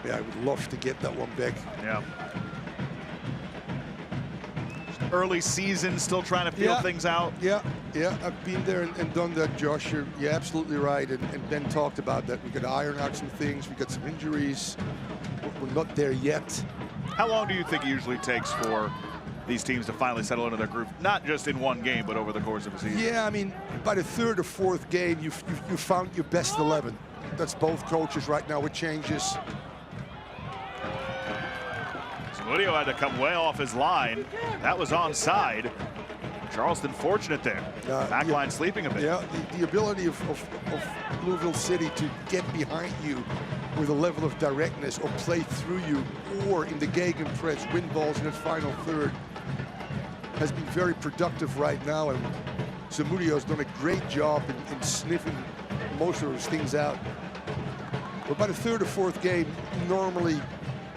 yeah, I would love to get that one back. Yeah. Early season, still trying to feel things out. Yeah, I've been there and done that, Josh. You're absolutely right. And Ben talked about that. We got to iron out some things. We got some injuries. We're not there yet. How long do you think it usually takes for these teams to finally settle into their groove, not just in one game, but over the course of a season? Yeah, I mean, by the third or fourth game, you found your best 11. That's both coaches right now with changes. Murillo had to come way off his line. That was onside. Charleston fortunate there. Backline sleeping a bit. Yeah, the ability of Louisville City to get behind you with a level of directness or play through you or in the gegenpress, win balls in the final third has been very productive right now. And Zamudio's done a great job in sniffing most of those things out. But by the third or fourth game, normally,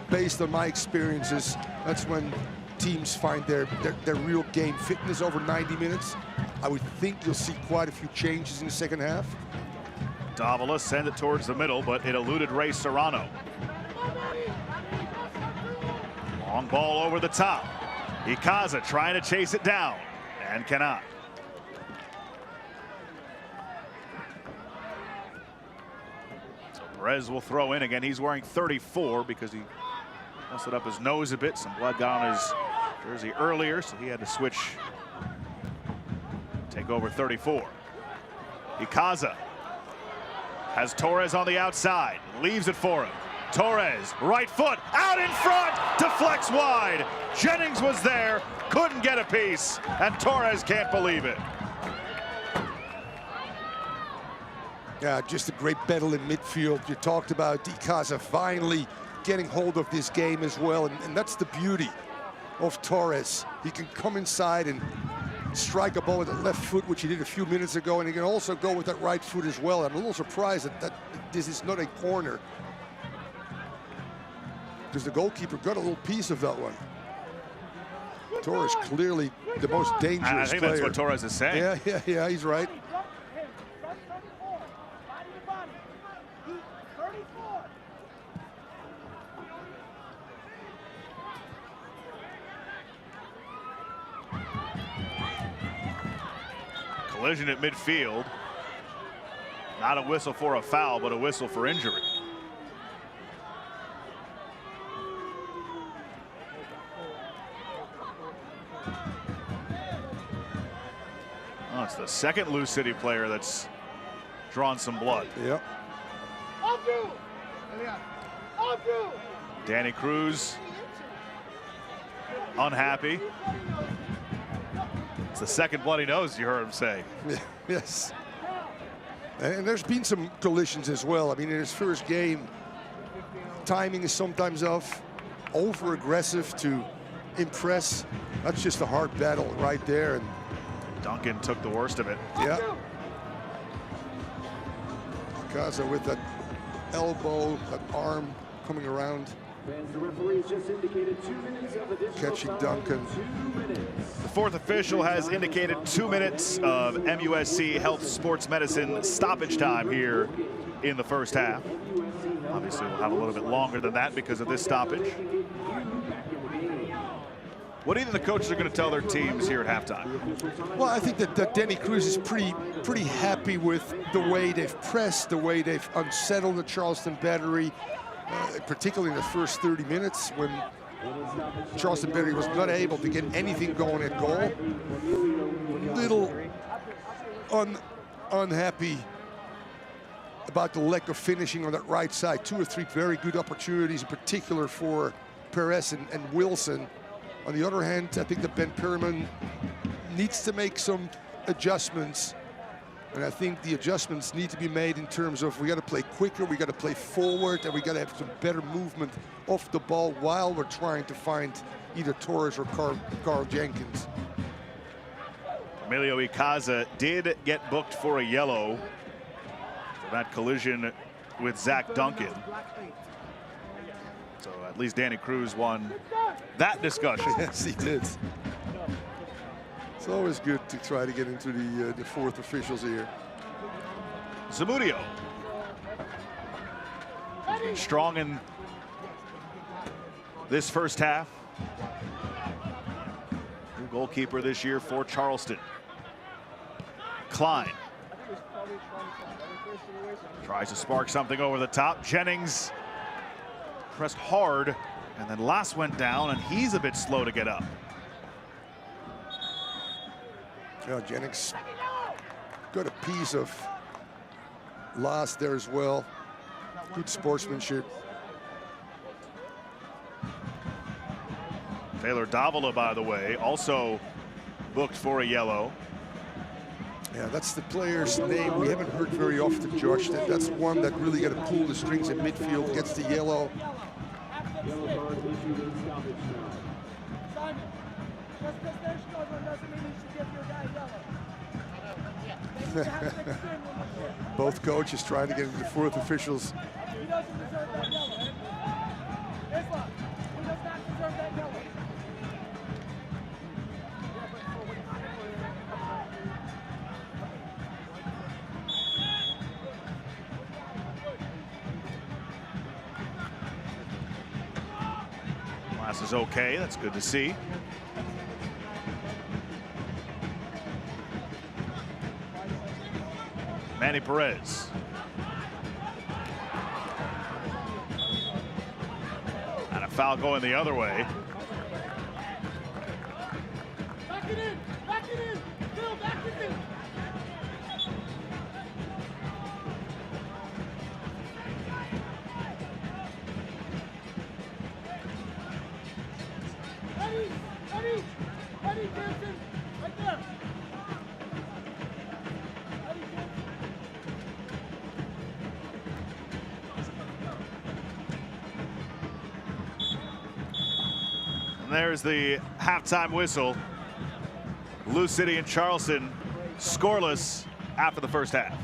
based on my experiences, that's when teams find their real game fitness over 90 minutes. I would think you'll see quite a few changes in the second half. Davila sent it towards the middle, but it eluded Ray Serrano. Long ball over the top. Ikaza trying to chase it down and cannot. So Perez will throw in again. He's wearing 34 because he busted up his nose a bit. Some blood got on his jersey earlier, so he had to switch take over 34. Ikaza has Torres on the outside, leaves it for him. Torres, right foot, out in front, deflects wide. Jennings was there, couldn't get a piece, and Torres can't believe it. Yeah, just a great battle in midfield. You talked about Ikaza finally getting hold of this game as well, and that's the beauty of Torres. He can come inside and strike a ball with the left foot, which he did a few minutes ago, and he can also go with that right foot as well. I'm a little surprised that this is not a corner, because the goalkeeper got a little piece of that one. Torres clearly the most dangerous player. I think that's what Torres is saying. Yeah, he's right. Collision at midfield. Not a whistle for a foul, but a whistle for injury. Oh, it's the second Lou City player that's drawn some blood. Yep. Danny Cruz unhappy. It's the second bloody nose, you heard him say. Yes. And there's been some collisions as well. I mean, in his first game, timing is sometimes off, over-aggressive to impress. That's just a hard battle right there. And Duncan took the worst of it. yeah. Gaza with that elbow, that arm coming around. The referees just indicated 2 minutes of additional Catching time. Duncan. 2 minutes. The fourth official has indicated 2 minutes of MUSC Health Sports Medicine stoppage time here in the first half. Obviously, we'll have a little bit longer than that because of this stoppage. What do you think the coaches are going to tell their teams here at halftime? Well, I think that Danny Cruz is pretty happy with the way they've pressed, the way they've unsettled the Charleston battery, particularly in the first 30 minutes when Charleston battery was not able to get anything going at goal. Little unhappy about the lack of finishing on that right side. 2 or 3 very good opportunities, in particular for Perez and Wilson. On the other hand, I think that Ben Perriman needs to make some adjustments. And I think the adjustments need to be made in terms of we got to play quicker, we got to play forward, and we got to have some better movement off the ball while we're trying to find either Torres or Carl Jenkins. Emilio Ikaza did get booked for a yellow for that collision with Zach Duncan. So at least Danny Cruz won that discussion. Yes, he did. It's always good to try to get into the fourth officials here. Zamudio. Strong in this first half. New goalkeeper this year for Charleston. Klein. Tries to spark something over the top. Jennings pressed hard, and then Lass went down, and he's a bit slow to get up. Yeah, Jennings got a piece of Lass there as well. Good sportsmanship. Taylor Davila, by the way, also booked for a yellow. Yeah, that's the player's name we haven't heard very often, Josh. That's one that really got to pull the strings in midfield, gets the yellow. Both coaches trying to get into the fourth officials. Lass is okay, that's good to see. Manny Perez. And a foul going the other way. Back it in, Bill, back it in. And there's the halftime whistle. Lou City and Charleston scoreless after the first half.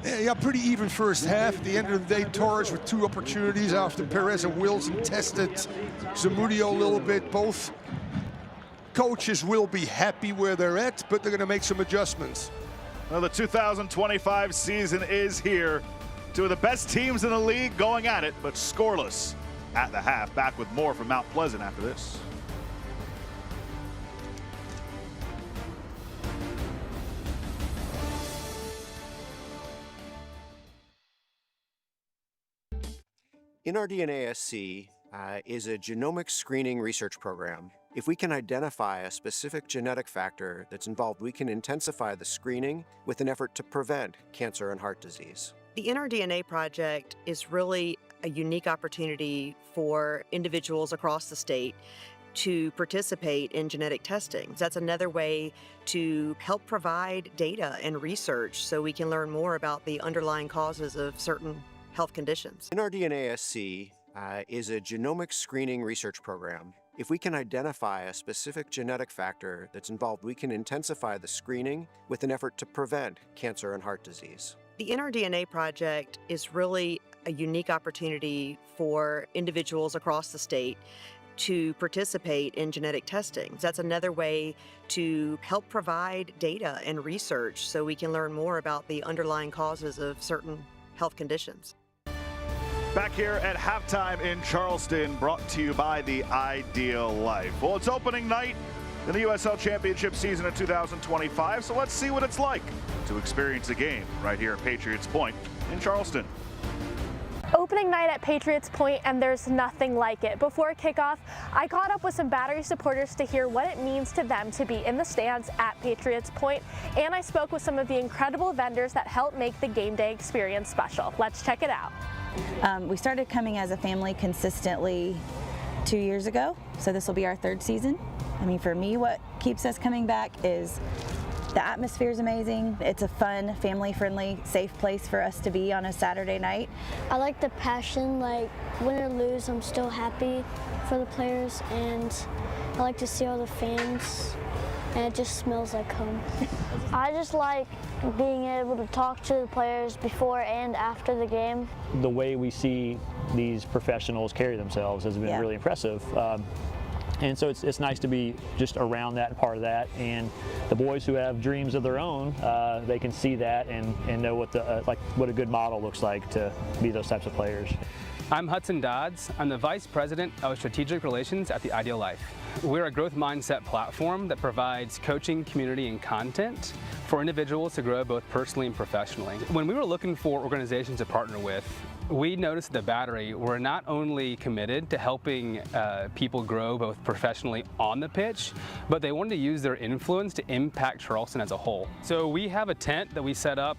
Yeah, pretty even first half. At the end of the day, Torres with 2 opportunities after Perez and Wilson tested Zamudio a little bit. Both coaches will be happy where they're at, but they're going to make some adjustments. Well, the 2025 season is here. 2 of the best teams in the league going at it, but scoreless at the half. Back with more from Mount Pleasant after this. NRDNASC is a genomic screening research program. If we can identify a specific genetic factor that's involved, we can intensify the screening with an effort to prevent cancer and heart disease. The NRDNA project is really a unique opportunity for individuals across the state to participate in genetic testing. That's another way to help provide data and research so we can learn more about the underlying causes of certain health conditions. NRDNASC is a genomic screening research program. If we can identify a specific genetic factor that's involved, we can intensify the screening with an effort to prevent cancer and heart disease. The NRDNA project is really a unique opportunity for individuals across the state to participate in genetic testing. That's another way to help provide data and research so we can learn more about the underlying causes of certain health conditions. Back here at halftime in Charleston, brought to you by The Ideal Life. Well, it's opening night in the USL Championship season of 2025, so let's see what it's like to experience a game right here at Patriots Point in Charleston. Opening night at Patriots Point, and there's nothing like it. Before kickoff, I caught up with some Battery supporters to hear what it means to them to be in the stands at Patriots Point, and I spoke with some of the incredible vendors that help make the game day experience special. Let's check it out. We started coming as a family consistently 2 years ago, so this will be our 3rd season. I mean, for me, what keeps us coming back is the atmosphere is amazing. It's a fun, family-friendly, safe place for us to be on a Saturday night. I like the passion, like win or lose, I'm still happy for the players, and I like to see all the fans, and it just smells like home. I just like being able to talk to the players before and after the game. The way we see these professionals carry themselves has been really impressive. And so it's nice to be just around that and part of that. And the boys who have dreams of their own, they can see that and know what the what a good model looks like to be those types of players. I'm Hudson Dodds. I'm the Vice President of Strategic Relations at The Ideal Life. We're a growth mindset platform that provides coaching, community, and content for individuals to grow both personally and professionally. When we were looking for organizations to partner with, we noticed that Battery were not only committed to helping people grow both professionally on the pitch, but they wanted to use their influence to impact Charleston as a whole. So we have a tent that we set up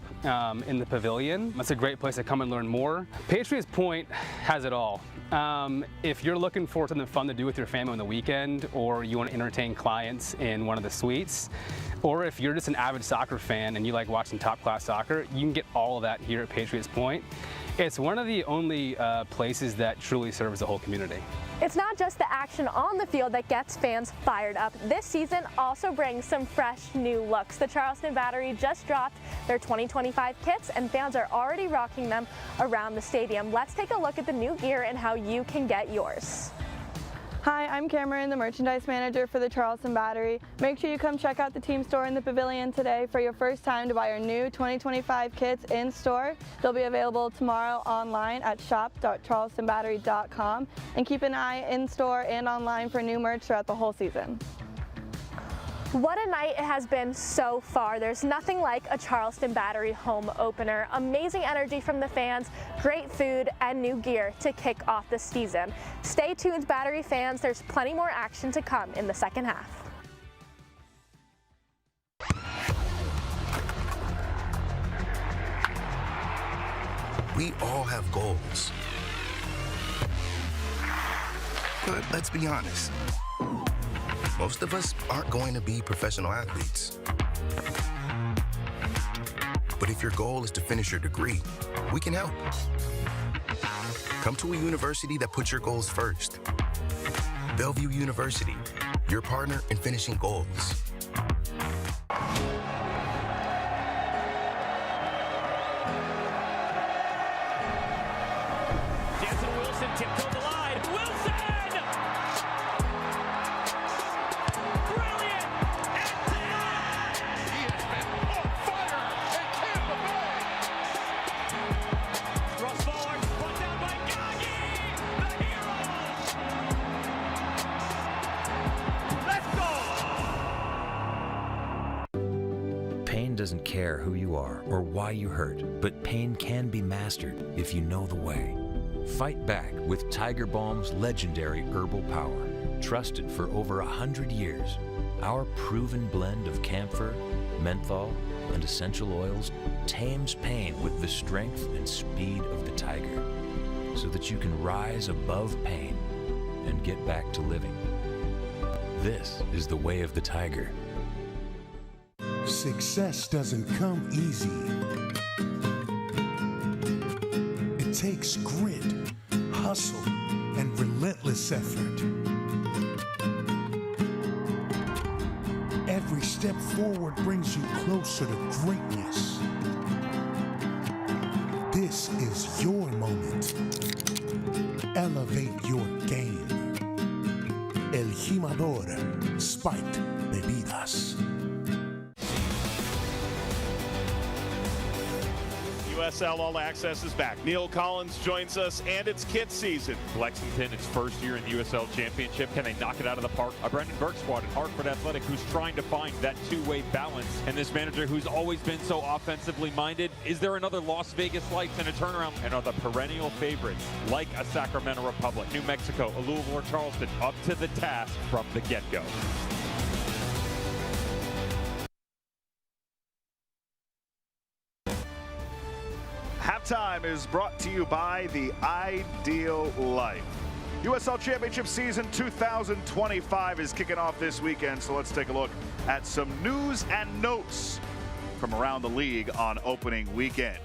in the pavilion. That's a great place to come and learn more. Patriots Point has it all. If you're looking for something fun to do with your family on the weekend, or you want to entertain clients in one of the suites, or if you're just an avid soccer fan and you like watching top-class soccer, you can get all of that here at Patriots Point. It's one of the only places that truly serves the whole community. It's not just the action on the field that gets fans fired up. This season also brings some fresh new looks. The Charleston Battery just dropped their 2025 kits, and fans are already rocking them around the stadium. Let's take a look at the new gear and how you can get yours. Hi, I'm Cameron, the merchandise manager for the Charleston Battery. Make sure you come check out the team store in the pavilion today for your first time to buy our new 2025 kits in store. They'll be available tomorrow online at shop.charlestonbattery.com, and keep an eye in store and online for new merch throughout the whole season. What a night it has been so far. There's nothing like a Charleston Battery home opener. Amazing energy from the fans, great food, and new gear to kick off the season. Stay tuned, Battery fans. There's plenty more action to come in the second half. We all have goals. But let's be honest. Most of us aren't going to be professional athletes. But if your goal is to finish your degree, we can help. Come to a university that puts your goals first. Bellevue University, your partner in finishing goals. Jansen Wilson tiptoed the line. Wilson! Brilliant! He has been on fire in Tampa Bay! Cross forward, put down by Gagi! The hero! Let's go! Pain doesn't care who you are or why you hurt, but pain can be mastered if you know the way. Fight back with Tiger Balm's legendary herbal power. Trusted for over 100 years, our proven blend of camphor, menthol, and essential oils tames pain with the strength and speed of the tiger, so that you can rise above pain and get back to living. This is the way of the tiger. Success doesn't come easy. It takes grit, hustle, and relentless effort. Every step forward brings you closer to greatness. This is your moment. Elevate your game. El Jimador, Spiked Bebidas. USL All Access is back. Neil Collins joins us, and it's kit season. Lexington, its first year in the USL Championship. Can they knock it out of the park? A Brendan Burke squad at Hartford Athletic who's trying to find that two-way balance. And this manager who's always been so offensively minded. Is there another Las Vegas Lights and a turnaround? And are the perennial favorites, like a Sacramento Republic, New Mexico, a Louisville, or Charleston, up to the task from the get-go? Halftime is brought to you by The Ideal Life. USL Championship season 2025 is kicking off this weekend, so let's take a look at some news and notes from around the league on opening weekend.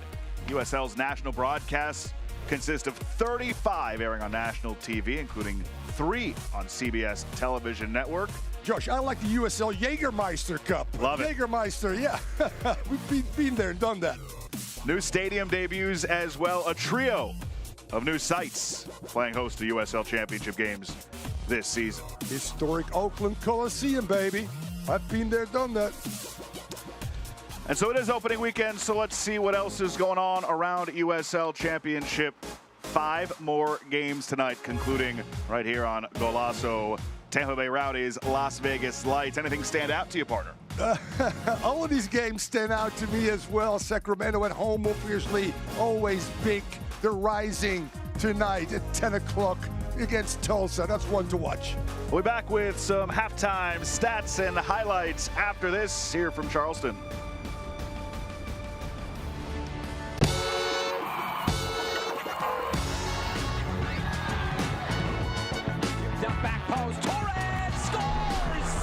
USL's national broadcasts consist of 35 airing on national TV, including 3 on CBS television network. Josh, I like the USL Jägermeister Cup. Love it. Jägermeister, yeah. We've been there and done that. New stadium debuts as well. A trio of new sites playing host to USL Championship games this season. Historic Oakland Coliseum, baby. I've been there, done that. And so it is opening weekend, so let's see what else is going on around USL Championship. 5 more games tonight, concluding right here on Golazo. Tampa Bay Rowdies, Las Vegas Lights. Anything stand out to you, partner? All of these games stand out to me as well. Sacramento at home, obviously, always big. They're rising tonight at 10 o'clock against Tulsa. That's one to watch. We'll be back with some halftime stats and highlights after this here from Charleston. The back post, Torres scores!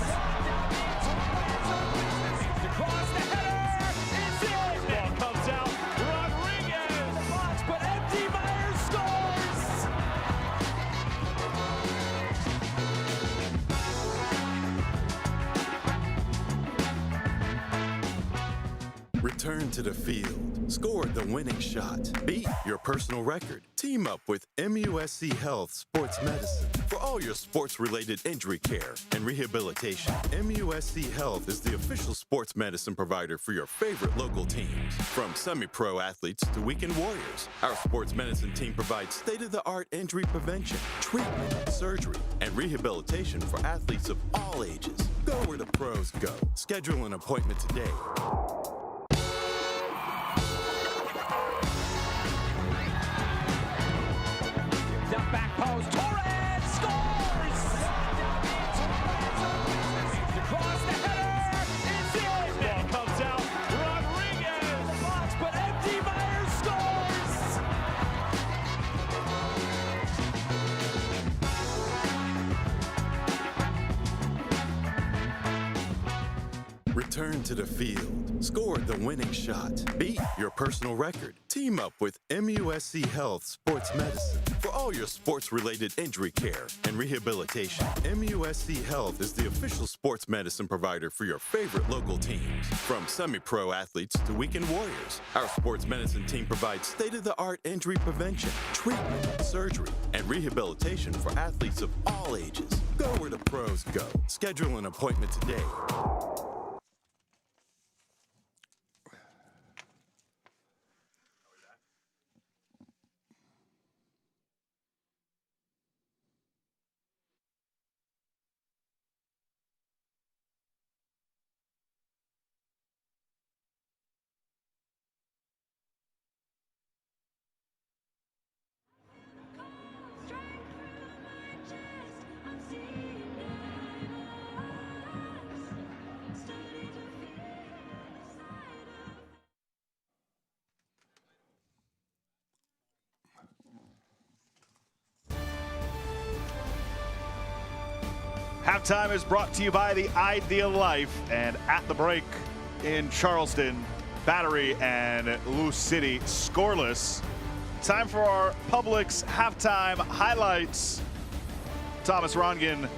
Across the header, it's in! Ball comes out, Rodriguez! But empty, Myers scores! Return to the field. Score the winning shot. Beat your personal record. Team up with MUSC Health Sports Medicine for all your sports-related injury care and rehabilitation. MUSC Health is the official sports medicine provider for your favorite local teams. From semi-pro athletes to weekend warriors, our sports medicine team provides state-of-the-art injury prevention, treatment, surgery, and rehabilitation for athletes of all ages. Go where the pros go. Schedule an appointment today. The back post, Torres scores! Across the header, it's in! Ball comes out, Rodriguez! But empty, Myers scores! Return to the field. Score the winning shot. Beat your personal record. Team up with MUSC Health Sports Medicine for all your sports-related injury care and rehabilitation. MUSC Health is the official sports medicine provider for your favorite local teams. From semi-pro athletes to weekend warriors, our sports medicine team provides state-of-the-art injury prevention, treatment, surgery, and rehabilitation for athletes of all ages. Go where the pros go. Schedule an appointment today. Halftime is brought to you by the Ideal Life, and at the break in Charleston, Battery and Lou City scoreless. Time for our Publix halftime highlights. Thomas Rongen.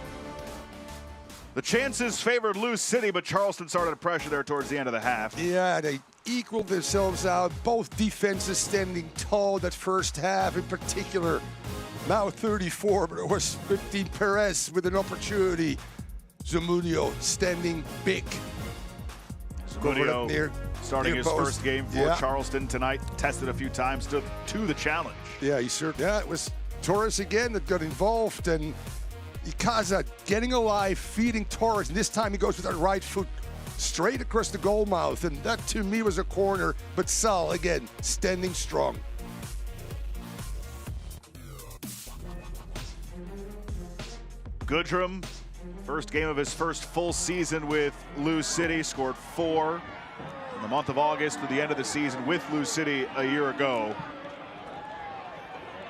The chances favored Lou City, but Charleston started to pressure there towards the end of the half. Yeah, they equaled themselves out. Both defenses standing tall that first half in particular. Now 34, but it was 15. Perez with an opportunity. Zamudio standing big. Zamudio starting his first game for Charleston tonight. Tested a few times, stood to the challenge. Yeah, he certainly. Yeah, it was Torres again that got involved, and Icaza getting alive, feeding Torres, and this time he goes with that right foot straight across the goal mouth, and that to me was a corner, but Sal again standing strong. Goodrum, first game of his first full season with Lou City, scored 4 in the month of August to the end of the season with Lou City a year ago.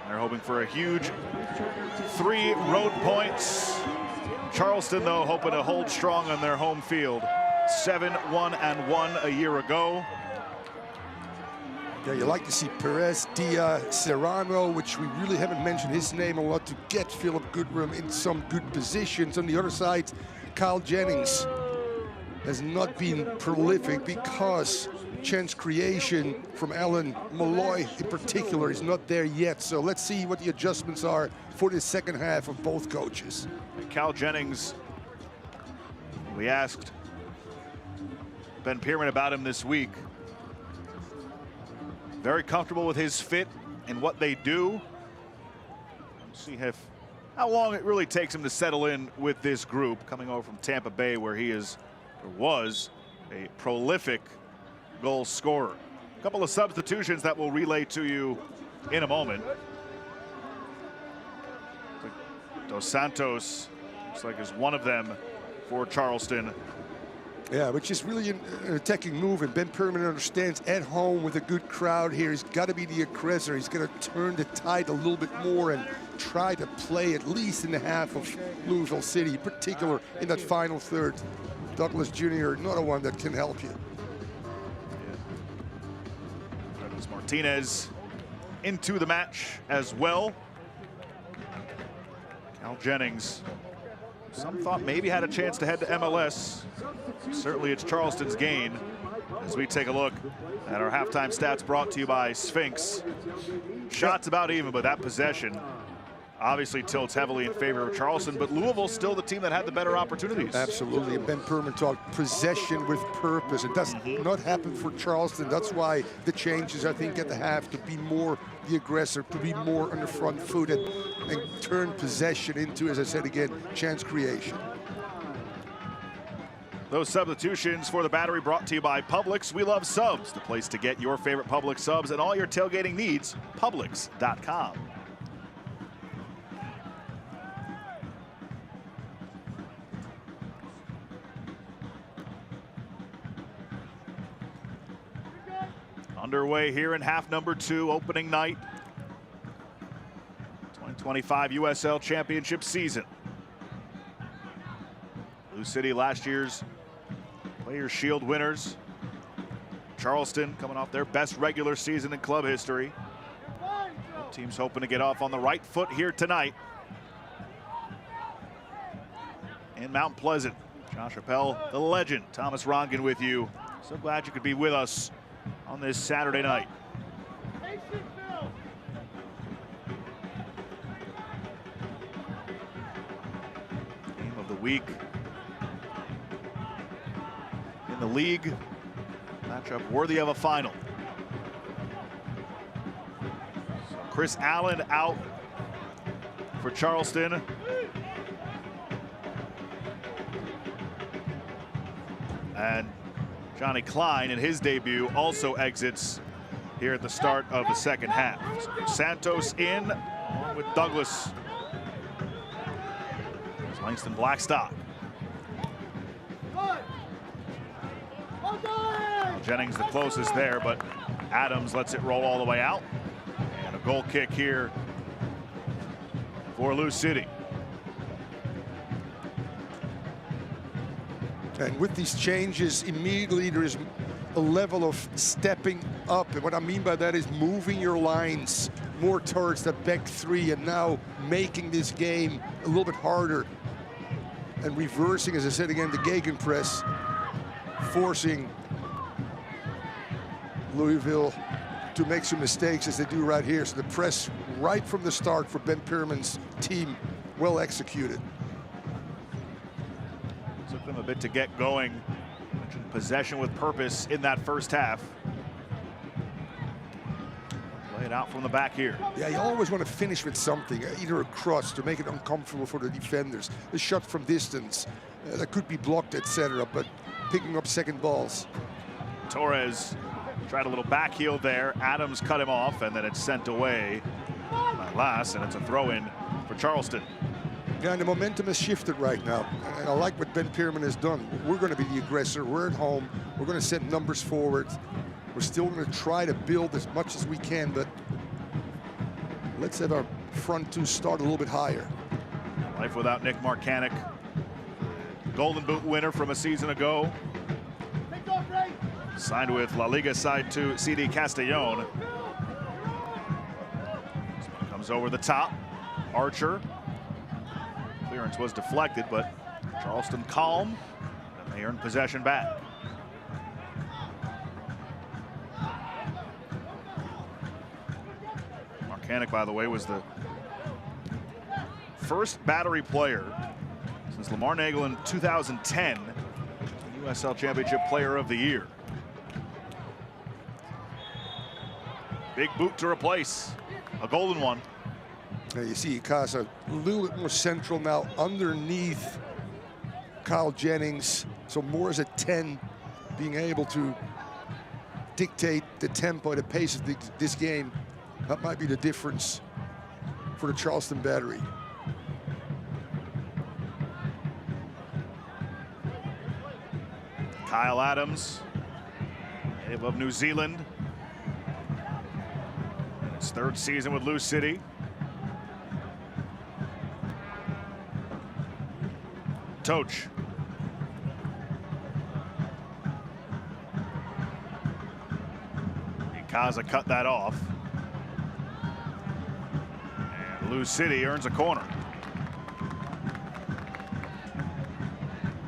They're hoping for a huge 3 road points. Charleston, though, hoping to hold strong on their home field. 7-1-1 a year ago. Yeah, you like to see Perez, Dia, Serrano, which we really haven't mentioned his name a lot, to get Philip Goodrum in some good positions. On the other side, Kyle Jennings has not been prolific because chance creation from Alan Malloy in particular is not there yet. So let's see what the adjustments are for the second half of both coaches. Cal Jennings, we asked Ben Pierman about him this week. Very comfortable with his fit and what they do. See how long it really takes him to settle in with this group, coming over from Tampa Bay, where he was a prolific goal scorer. A couple of substitutions that we'll relay to you in a moment. Dos Santos looks like is one of them for Charleston. Yeah, which is really an attacking move, and Ben Pierman understands at home with a good crowd here, he's got to be the aggressor. He's going to turn the tide a little bit more and try to play at least in the half of Louisville City, in particular in that final third. Douglas Jr., not a one that can help you. Douglas Martinez into the match as well. Cal Jennings, some thought maybe had a chance to head to MLS. Certainly it's Charleston's gain as we take a look at our halftime stats brought to you by Sphinx. Shots about even, but that possession obviously tilts heavily in favor of Charleston, but Louisville's still the team that had the better opportunities. Absolutely, and Ben Pierman talked possession with purpose. It does not happen for Charleston. That's why the changes, I think, at the half to be more the aggressor, to be more on the front foot and turn possession into, as I said again, chance creation. Those substitutions for the Battery brought to you by Publix. We love subs, the place to get your favorite Publix subs and all your tailgating needs, Publix.com. Underway here in half number 2, opening night. 2025 USL Championship season. Lou City, last year's Players' Shield winners. Charleston coming off their best regular season in club history. Team's hoping to get off on the right foot here tonight in Mount Pleasant. Josh Appel, the legend, Thomas Rongen with you. So glad you could be with us on this Saturday night. Game of the week in the league. Matchup worthy of a final. So Chris Allen out for Charleston. And Johnny Klein in his debut also exits here at the start of the second half. So Santos in along with Douglas. There's Langston Blackstock. Jennings the closest there, but Adams lets it roll all the way out. And a goal kick here for Lou City. And with these changes, immediately there is a level of stepping up. And what I mean by that is moving your lines more towards the back three and now making this game a little bit harder and reversing, as I said again, the gegenpress, forcing Louisville to make some mistakes as they do right here. So the press right from the start for Ben Pierman's team, well executed. Took them a bit to get going. Possession with purpose in that first half. Play it out from the back here. Yeah, you always want to finish with something, either a cross to make it uncomfortable for the defenders, a shot from distance that could be blocked, etc. But picking up second balls. Torres tried a little back heel there. Adams cut him off, and then it's sent away by Lass, and it's a throw-in for Charleston. Yeah, and the momentum has shifted right now. And I like what Ben Pierman has done. We're going to be the aggressor. We're at home. We're going to send numbers forward. We're still going to try to build as much as we can, but let's have our front two start a little bit higher. Life without Nick Marcanic. Golden Boot winner from a season ago. Signed with La Liga side 2, CD Castellón. Comes over the top. Archer. Clearance was deflected, but Charleston calm, and they earn possession back. Marcanic, by the way, was the first Battery player since Lamar Nagel in 2010, USL Championship Player of the Year. Big boot to replace a golden one. Now you see Casa a little bit more central now underneath Kyle Jennings. So more as a 10, being able to dictate the tempo, the pace of this game. That might be the difference for the Charleston Battery. Kyle Adams, native of New Zealand. His third season with Lou City. Toch. Ikaza cut that off. And Lou City earns a corner.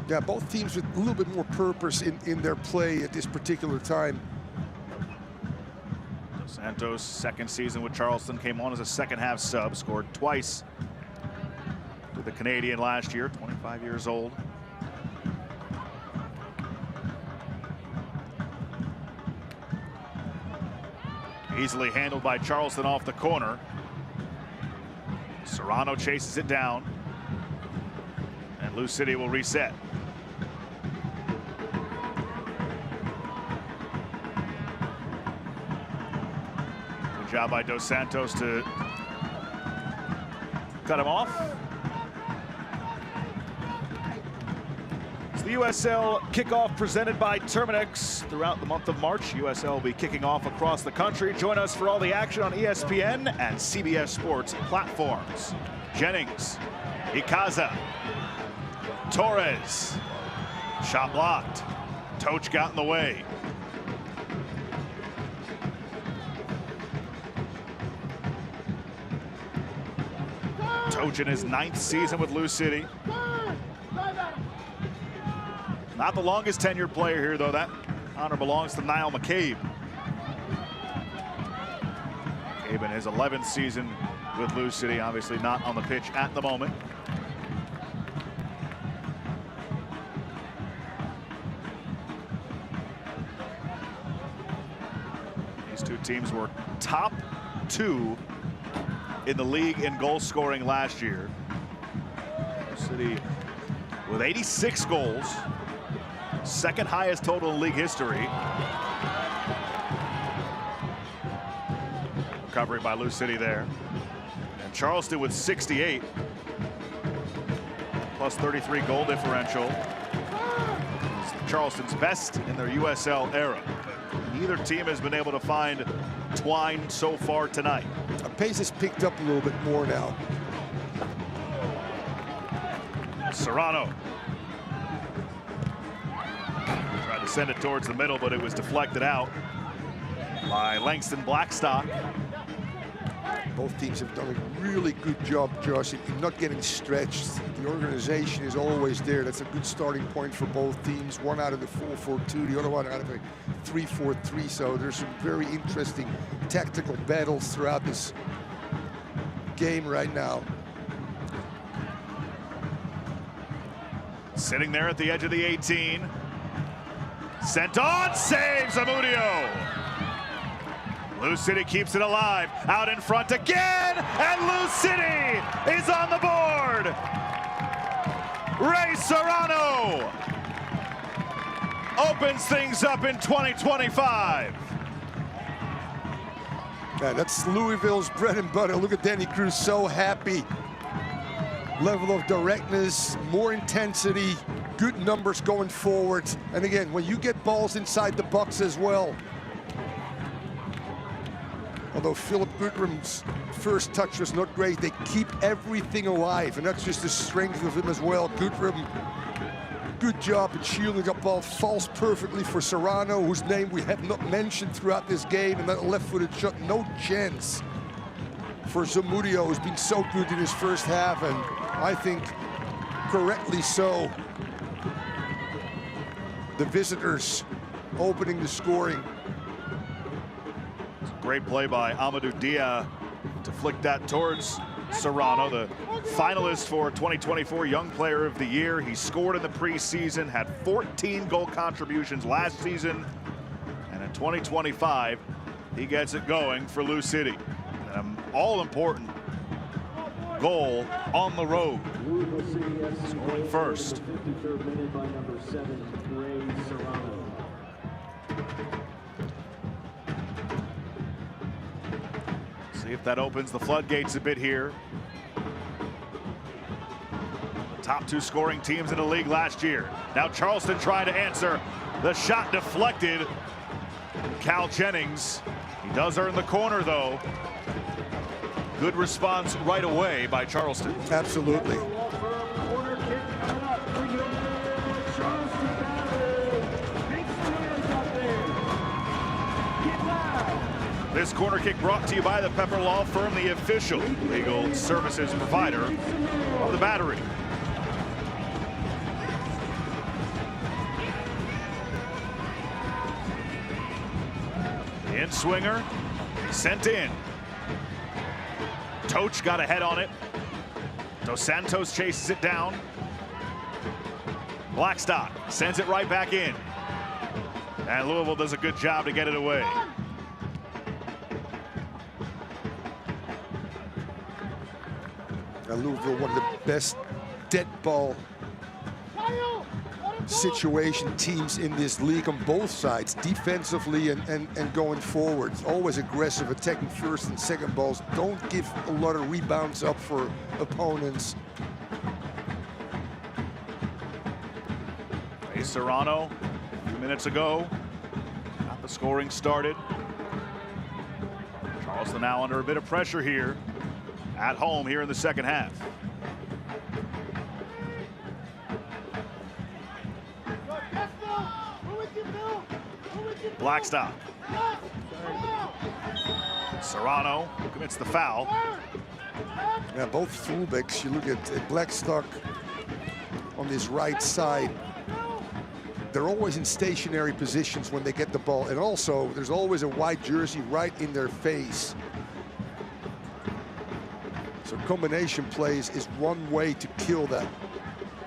Yeah, both teams with a little bit more purpose in their play at this particular time. Dos Santos, second season with Charleston, came on as a second half sub, scored twice with the Canadian last year, 25 years old. Easily handled by Charleston off the corner. Serrano chases it down, and Lou City will reset. Good job by Dos Santos to cut him off. It's the USL kickoff presented by Terminix. Throughout the month of March, USL will be kicking off across the country. Join us for all the action on ESPN and CBS Sports platforms. Jennings, Ikaza, Torres, shot blocked. Toch got in the way. Toach in his 9th season with Lou City. Not the longest tenured player here, though. That honor belongs to Niall McCabe. McCabe in his 11th season with Lou City, obviously not on the pitch at the moment. These two teams were top 2 in the league in goal scoring last year. City with 86 goals, second highest total in league history. Recovery by Lou City there. And Charleston with 68, plus 33 goal differential. It's Charleston's best in their USL era. Neither team has been able to find twine so far tonight. Pace has picked up a little bit more now. Serrano tried to send it towards the middle, but it was deflected out by Langston Blackstock. Both teams have done a really good job, Josh, in not getting stretched. The organization is always there. That's a good starting point for both teams. One out of the 4-4-2, the other one out of a 3-4-3. So there's some very interesting tactical battles throughout this game right now. Sitting there at the edge of the 18. Sent on, saves Amudio. Lou City keeps it alive, out in front again, and Lou City is on the board. Ray Serrano opens things up in 2025. Yeah, that's Louisville's bread and butter. Look at Danny Cruz, so happy. Level of directness, more intensity, good numbers going forward. And again, when you get balls inside the box as well, although Philip Goodrum's first touch was not great, they keep everything alive, and that's just the strength of him as well. Goodrum, good job in shielding that ball, falls perfectly for Serrano, whose name we have not mentioned throughout this game, and that left-footed shot, no chance for Zamudio, who's been so good in his first half, and I think correctly so. The visitors opening the scoring. Great play by Amadou Dia to flick that towards Serrano, the finalist for 2024 Young Player of the Year. He scored in the preseason, had 14 goal contributions last season, and in 2025, he gets it going for Lou City. An all-important goal on the road. Scoring first. See if that opens the floodgates a bit here. The top 2 scoring teams in the league last year. Now Charleston trying to answer. The shot deflected. Cal Jennings, he does earn the corner though. Good response right away by Charleston. Absolutely. This corner kick brought to you by the Pepper Law Firm, the official legal services provider of the Battery. The in-swinger sent in. Toach got a head on it. Dos Santos chases it down. Blackstock sends it right back in. And Louisville does a good job to get it away. And Louisville, one of the best dead ball situation teams in this league on both sides, defensively and going forward. Always aggressive, attacking first and second balls. Don't give a lot of rebounds up for opponents. Hey, Serrano, a few minutes ago, got the scoring started. Charleston now under a bit of pressure here at home here in the second half. Blackstock. Serrano commits the foul. Yeah, both fullbacks, you look at Blackstock on this right side, they're always in stationary positions when they get the ball. And also, there's always a white jersey right in their face. So combination plays is one way to kill that.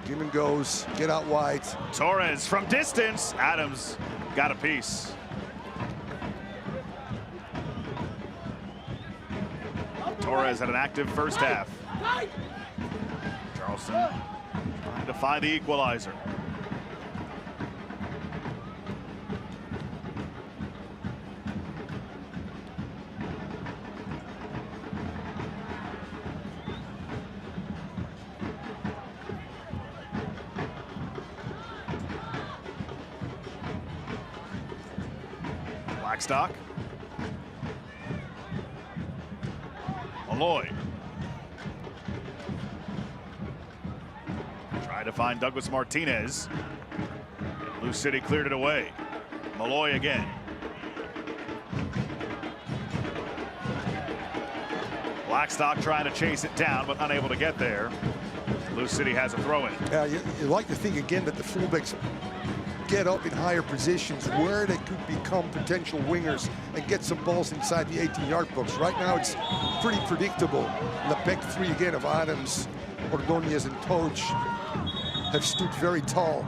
Give and goes, get out wide. Torres from distance. Adams got a piece. Torres had an active first half. Charleston trying to find the equalizer. Blackstock. Malloy. Trying to find Douglas Martinez. Blue City cleared it away. Malloy again. Blackstock trying to chase it down, but unable to get there. Blue City has a throw-in. Yeah, you like to think again that the fullbacks get up in higher positions where they could become potential wingers and get some balls inside the 18-yard box. Right now it's pretty predictable. The back three again of Adams, Ordonez and Toach have stood very tall.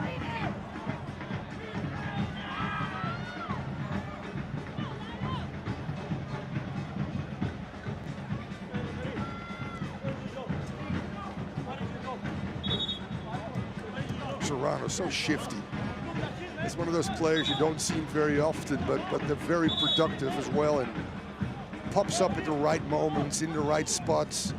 Serrano, so shifty. It's one of those players you don't see very often, but they're very productive as well, and pops up at the right moments, in the right spots.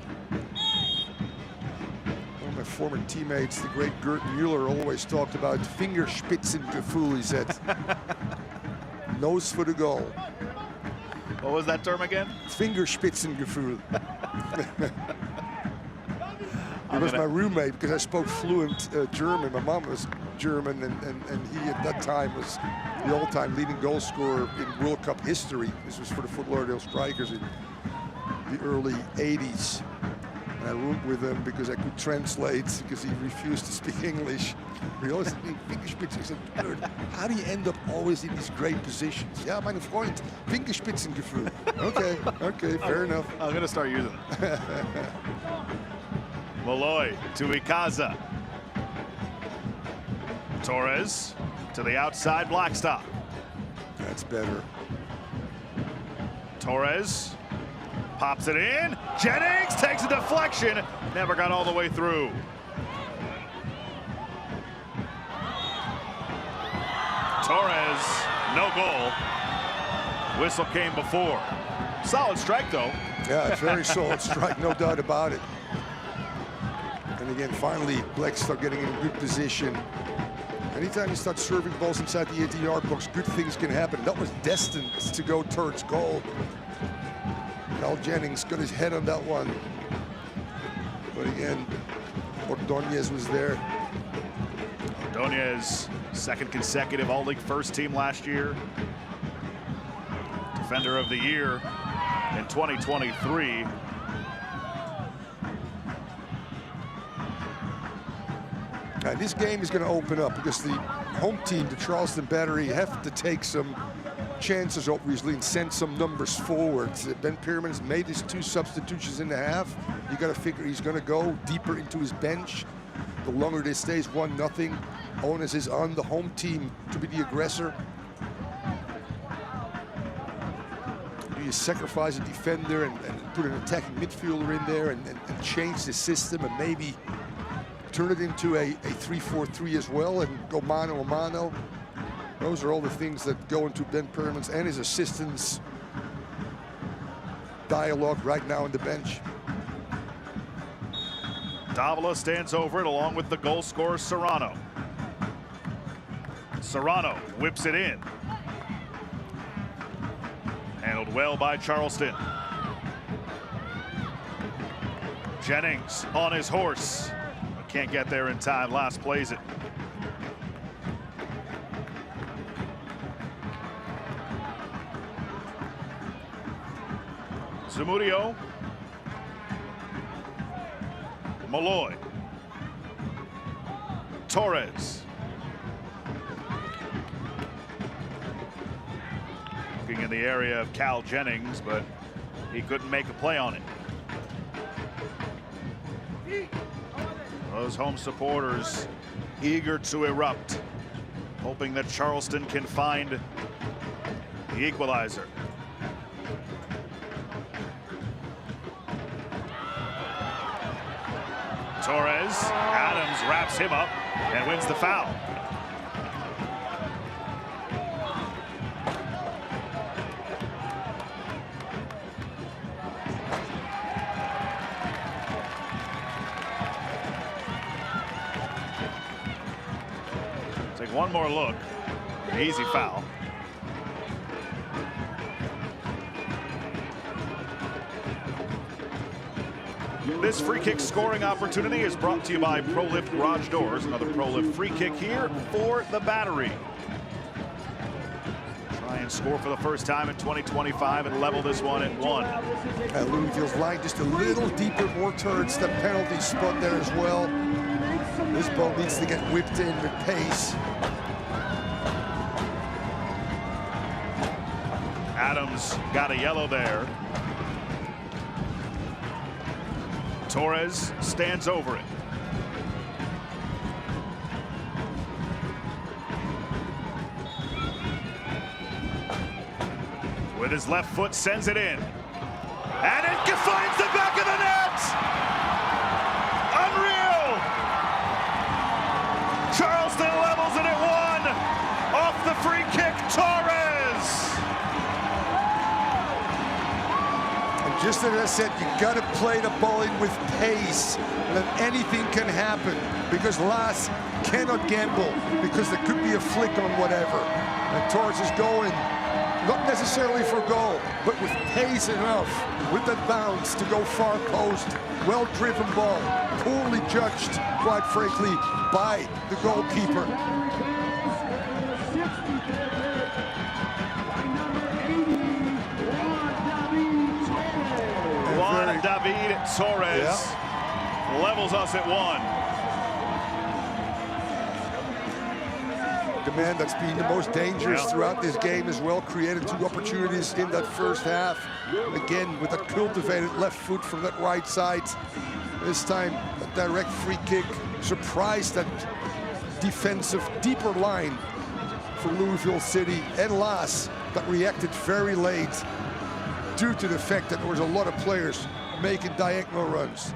One of my former teammates, the great Gert Mueller, always talked about Fingerspitzengefühl, he said. Nose for the goal. What was that term again? Fingerspitzengefühl. He was my roommate because I spoke fluent German. My mom was German, and he at that time was the all-time leading goal scorer in World Cup history. This was for the Fort Lauderdale Strikers in the early 80s. And I roomed with him because I could translate, because he refused to speak English. He always said, Fingerspitzen. He said, how do you end up always in these great positions? Yeah, mein Freund, Fingerspitzengefühl. Okay, fair enough. I'm going to start using it. Malloy to Ikaza. Torres to the outside, Blackstock. That's better. Torres pops it in. Jennings takes a deflection. Never got all the way through. Torres, no goal. Whistle came before. Solid strike, though. Yeah, very solid strike, no doubt about it. And again, finally, Blackstock getting in a good position. Anytime you start serving balls inside the 18-yard box, good things can happen. That was destined to go towards goal. Cal Jennings got his head on that one. But again, Ordonez was there. Ordonez, second consecutive All-League first team last year. Defender of the year in 2023. This game is going to open up because the home team, the Charleston Battery, have to take some chances, obviously, and send some numbers forward. Ben Pierman has made his 2 substitutions in the half. You got to figure he's going to go deeper into his bench. The longer this stays 1-0, onus is on the home team to be the aggressor. Do you sacrifice a defender and put an attacking midfielder in there and change the system and maybe turn it into a 3-4-3 as well and go mano a mano? Those are all the things that go into Ben Pierman's and his assistants' dialogue right now on the bench. Davila stands over it along with the goal scorer Serrano. Serrano whips it in. Handled well by Charleston. Jennings on his horse. Can't get there in time. Last plays it. Zamudio. Malloy. Torres. Looking in the area of Cal Jennings, but he couldn't make a play on it. Those home supporters eager to erupt, hoping that Charleston can find the equalizer. Torres, Adams wraps him up and wins the foul. Take one more look. Easy foul. This free kick scoring opportunity is brought to you by ProLift Garage Doors. Another ProLift free kick here for the Battery. Try and score for the first time in 2025 and level this one at 1. Louisville's line just a little deeper, more towards the penalty spot there as well. This ball needs to get whipped in with pace. Adams got a yellow there. Torres stands over it. With his left foot, sends it in. And it finds the back of the net! Unreal! Charleston levels it at 1. Off the free kick, Torres! Just as I said, you got to play the ball in with pace, and then anything can happen, because Lass cannot gamble, because there could be a flick on whatever. And Torres is going, not necessarily for goal, but with pace enough, with that bounce to go far post. Well-driven ball, poorly judged, quite frankly, by the goalkeeper. David Torres levels us at 1. The man that's been the most dangerous throughout this game as well, created 2 opportunities in that first half. Again, with a cultivated left foot from that right side. This time, a direct free kick. Surprised that defensive, deeper line for Louisville City and Lass that reacted very late due to the fact that there was a lot of players making diagonal runs.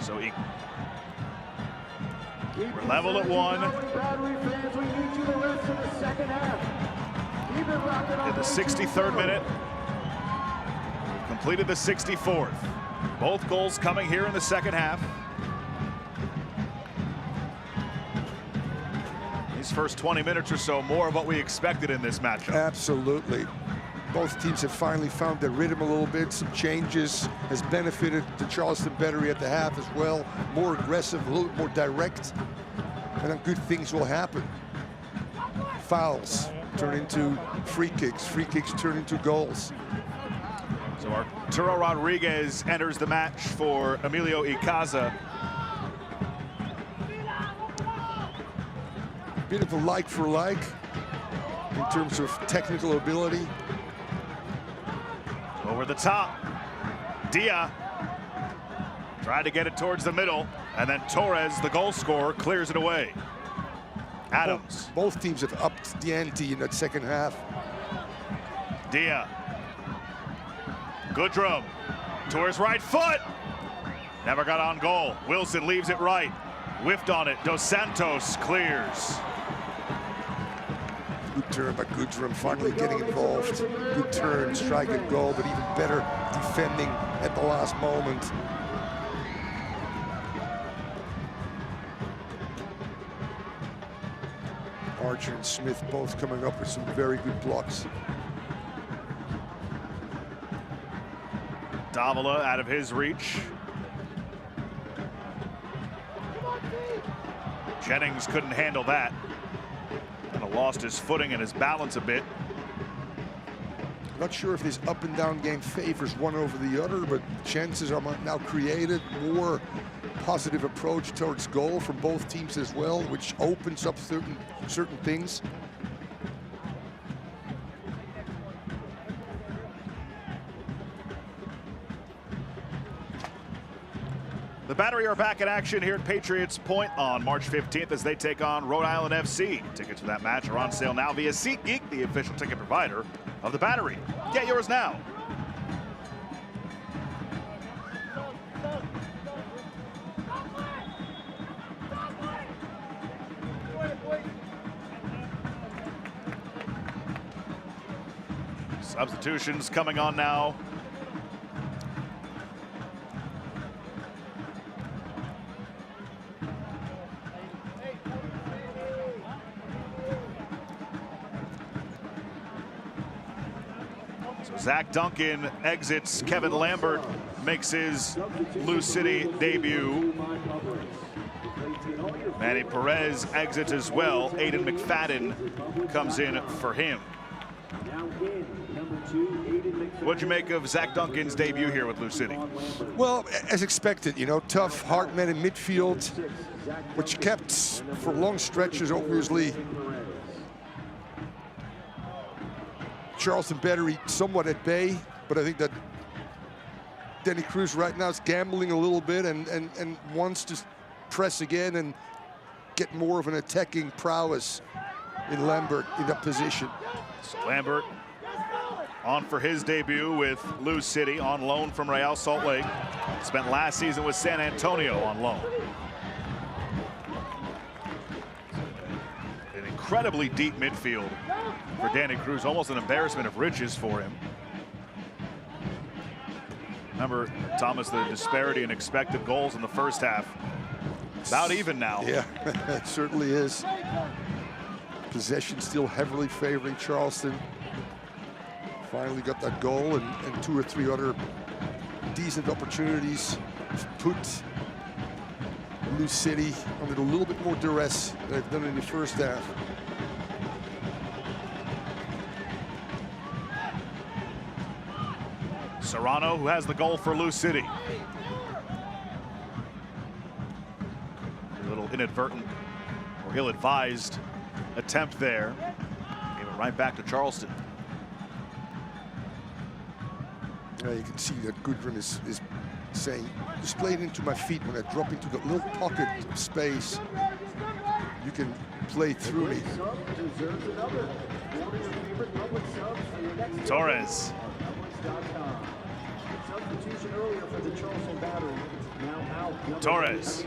So we're level at 1. In the 63rd minute, we've completed the 64th. Both goals coming here in the second half. These first 20 minutes or so, more of what we expected in this matchup. Absolutely. Both teams have finally found their rhythm a little bit. Some changes has benefited the Charleston Battery at the half as well. More aggressive, a little more direct, and then good things will happen. Fouls turn into free kicks turn into goals. So Arturo Rodriguez enters the match for Emilio Icaza. Bit of a like for like in terms of technical ability. Over the top, Dia tried to get it towards the middle, and then Torres, the goal scorer, clears it away. Adams. Both teams have upped the ante in that second half. Dia. Goodrum to his right foot. Never got on goal. Wilson leaves it right. Whiffed on it. Dos Santos clears. Good turn by Goodrum, finally getting involved. Good turn, strike and goal, but even better defending at the last moment. Archer and Smith both coming up with some very good blocks. Davila out of his reach. Jennings couldn't handle that. Kind of lost his footing and his balance a bit. Not sure if this up and down game favors one over the other, but chances are now created, more positive approach towards goal from both teams as well, which opens up certain things. The Battery are back in action here at Patriots Point on March 15th as they take on Rhode Island FC. Tickets for that match are on sale now via SeatGeek, the official ticket provider of the Battery. Get yours now. Substitutions coming on now. Zach Duncan exits. Kevin Lambert makes his Lou City debut. Manny Perez exits as well. Aiden McFadden comes in for him. What'd you make of Zach Duncan's debut here with Lou City? Well, as expected, you know, tough, hard man in midfield, which kept for long stretches, obviously, Charleston Battery somewhat at bay, but I think that Danny Cruz right now is gambling a little bit and wants to press again and get more of an attacking prowess in Lambert in that position. So Lambert on for his debut with Lou City on loan from Real Salt Lake. Spent last season with San Antonio on loan. An incredibly deep midfield for Danny Cruz, almost an embarrassment of riches for him. Remember, Thomas, the disparity in expected goals in the first half. About even now. Yeah, it certainly is. Possession still heavily favoring Charleston. Finally got that goal and 2 or 3 other decent opportunities to put Lou City under a little bit more duress than they've done in the first half. Serrano, who has the goal for Lou City. A little inadvertent or ill-advised attempt there. Gave it right back to Charleston. Yeah, you can see that Goodwin is saying, just play it into my feet. When I drop into that little pocket of space, you can play through me. Torres. Torres,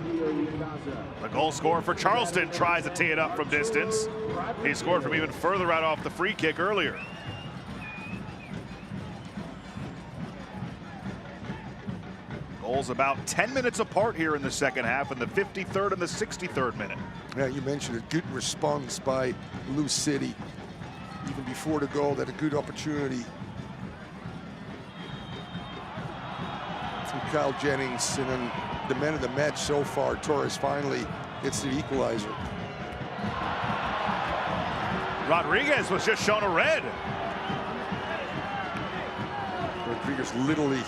the goal scorer for Charleston, tries to tee it up from distance. He scored from even further out off the free kick earlier. Goals about 10 minutes apart here in the second half, in the 53rd and the 63rd minute. Yeah, you mentioned a good response by Lou City. Even before the goal, they had a good opportunity. From Kyle Jennings, and then the man of the match so far, Torres, finally gets the equalizer. Rodriguez was just shown a red. Rodriguez literally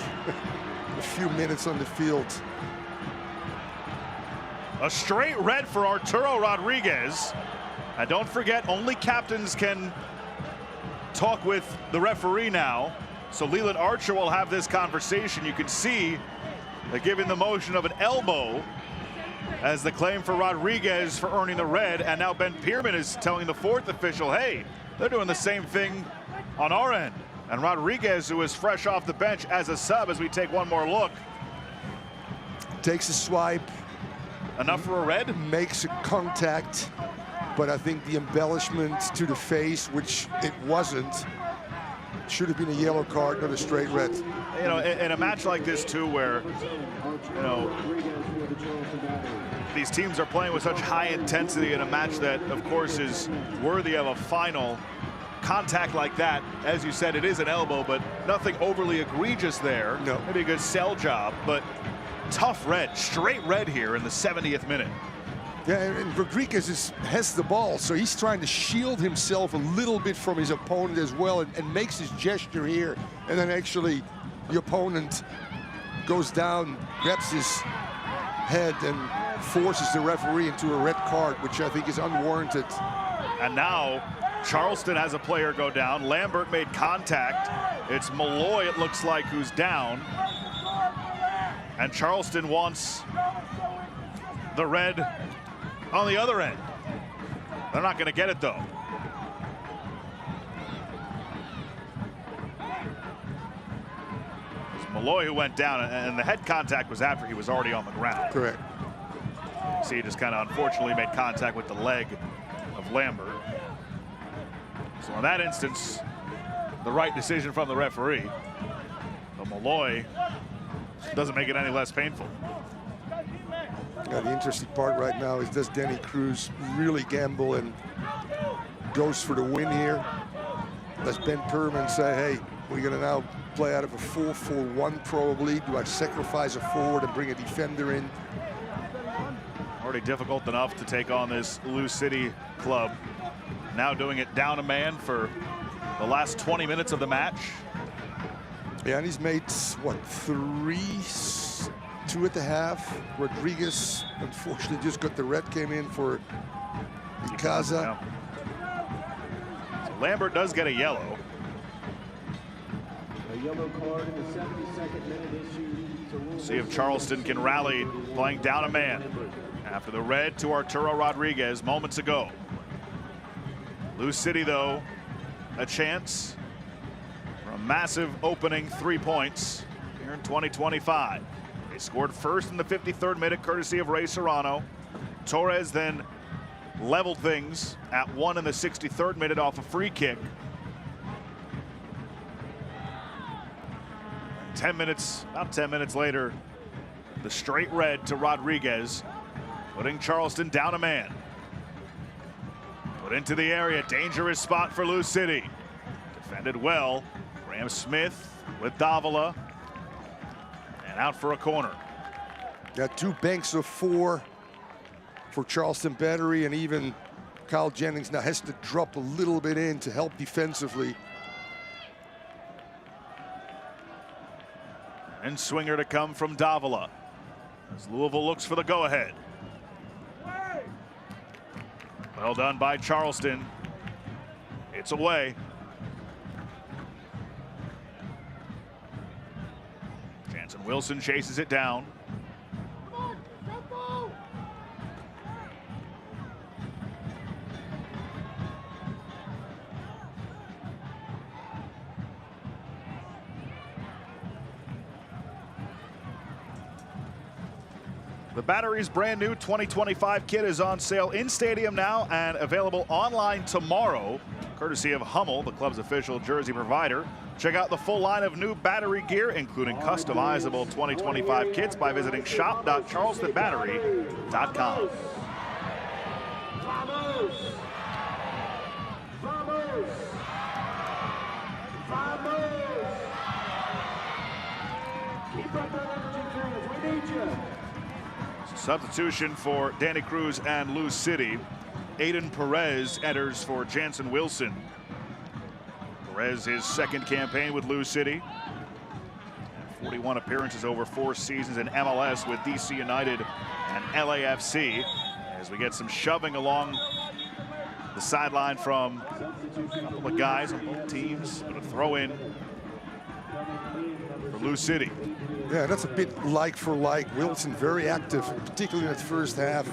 a few minutes on the field. A straight red for Arturo Rodriguez. And don't forget, only captains can talk with the referee now. So Leland Archer will have this conversation. You can see they're giving the motion of an elbow as the claim for Rodriguez for earning the red. And now Ben Pierman is telling the 4th official, hey, they're doing the same thing on our end. And Rodriguez, who is fresh off the bench as a sub, as we take one more look. Takes a swipe. Enough for a red? Makes a contact. But I think the embellishment to the face, which it wasn't, should have been a yellow card, not a straight red. You know, in a match like this too, where, you know, these teams are playing with such high intensity in a match that, of course, is worthy of a final. Contact like that, as you said, it is an elbow, but nothing overly egregious there. No. Maybe a good sell job, but tough red, straight red here in the 70th minute. Yeah, and Rodriguez has the ball, so he's trying to shield himself a little bit from his opponent as well, and makes his gesture here, and then actually the opponent goes down, grabs his head, and forces the referee into a red card, which I think is unwarranted. And now Charleston has a player go down. Lambert made contact. It's Malloy, it looks like, who's down. And Charleston wants the red on the other end. They're not going to get it, though. It's Malloy who went down, and the head contact was after he was already on the ground. Correct. See, he just kind of unfortunately made contact with the leg of Lambert. So in that instance, the right decision from the referee. But Malloy doesn't make it any less painful. Yeah, the interesting part right now is, does Danny Cruz really gamble and goes for the win here? Does Ben Perman say, hey, we're going to now play out of a 4-4-1 probably? Do I sacrifice a forward and bring a defender in? Already difficult enough to take on this Lou City club. Now doing it down a man for the last 20 minutes of the match. Yeah, and he's made, what, 2 at the half. Rodriguez, unfortunately, just got the red, came in for Icaza. So Lambert does get a yellow. A yellow card in the 72nd minute issued. See if Charleston can rally playing down a man after the red to Arturo Rodriguez moments ago. Lou City, though, a chance for a massive opening 3 points here in 2025. They scored first in the 53rd minute, courtesy of Ray Serrano. Torres then leveled things at 1 in the 63rd minute off a free kick. 10 minutes, about 10 minutes later, the straight red to Rodriguez, putting Charleston down a man. Put into the area, dangerous spot for Lou City. Defended well. Graham Smith with Davila. And out for a corner. Got 2 banks of 4 for Charleston Battery, and even Kyle Jennings now has to drop a little bit in to help defensively. And swinger to come from Davila as Louisville looks for the go-ahead. Well done by Charleston. It's away. Jansen Wilson chases it down. The Battery's brand new 2025 kit is on sale in stadium now and available online tomorrow, courtesy of Hummel, the club's official jersey provider. Check out the full line of new Battery gear, including customizable 2025 kits, by visiting shop.charlestonbattery.com. Vamos! Vamos! Vamos! Keep up that energy, fans. We need you. Substitution for Danny Cruz and Lou City. Aiden Perez enters for Jansen Wilson. Perez, his second campaign with Lou City. 41 appearances over 4 seasons in MLS with DC United and LAFC. As we get some shoving along the sideline from a couple of guys on both teams. But a throw in for Lou City. Yeah, that's a bit like for like. Wilson very active, particularly in the first half.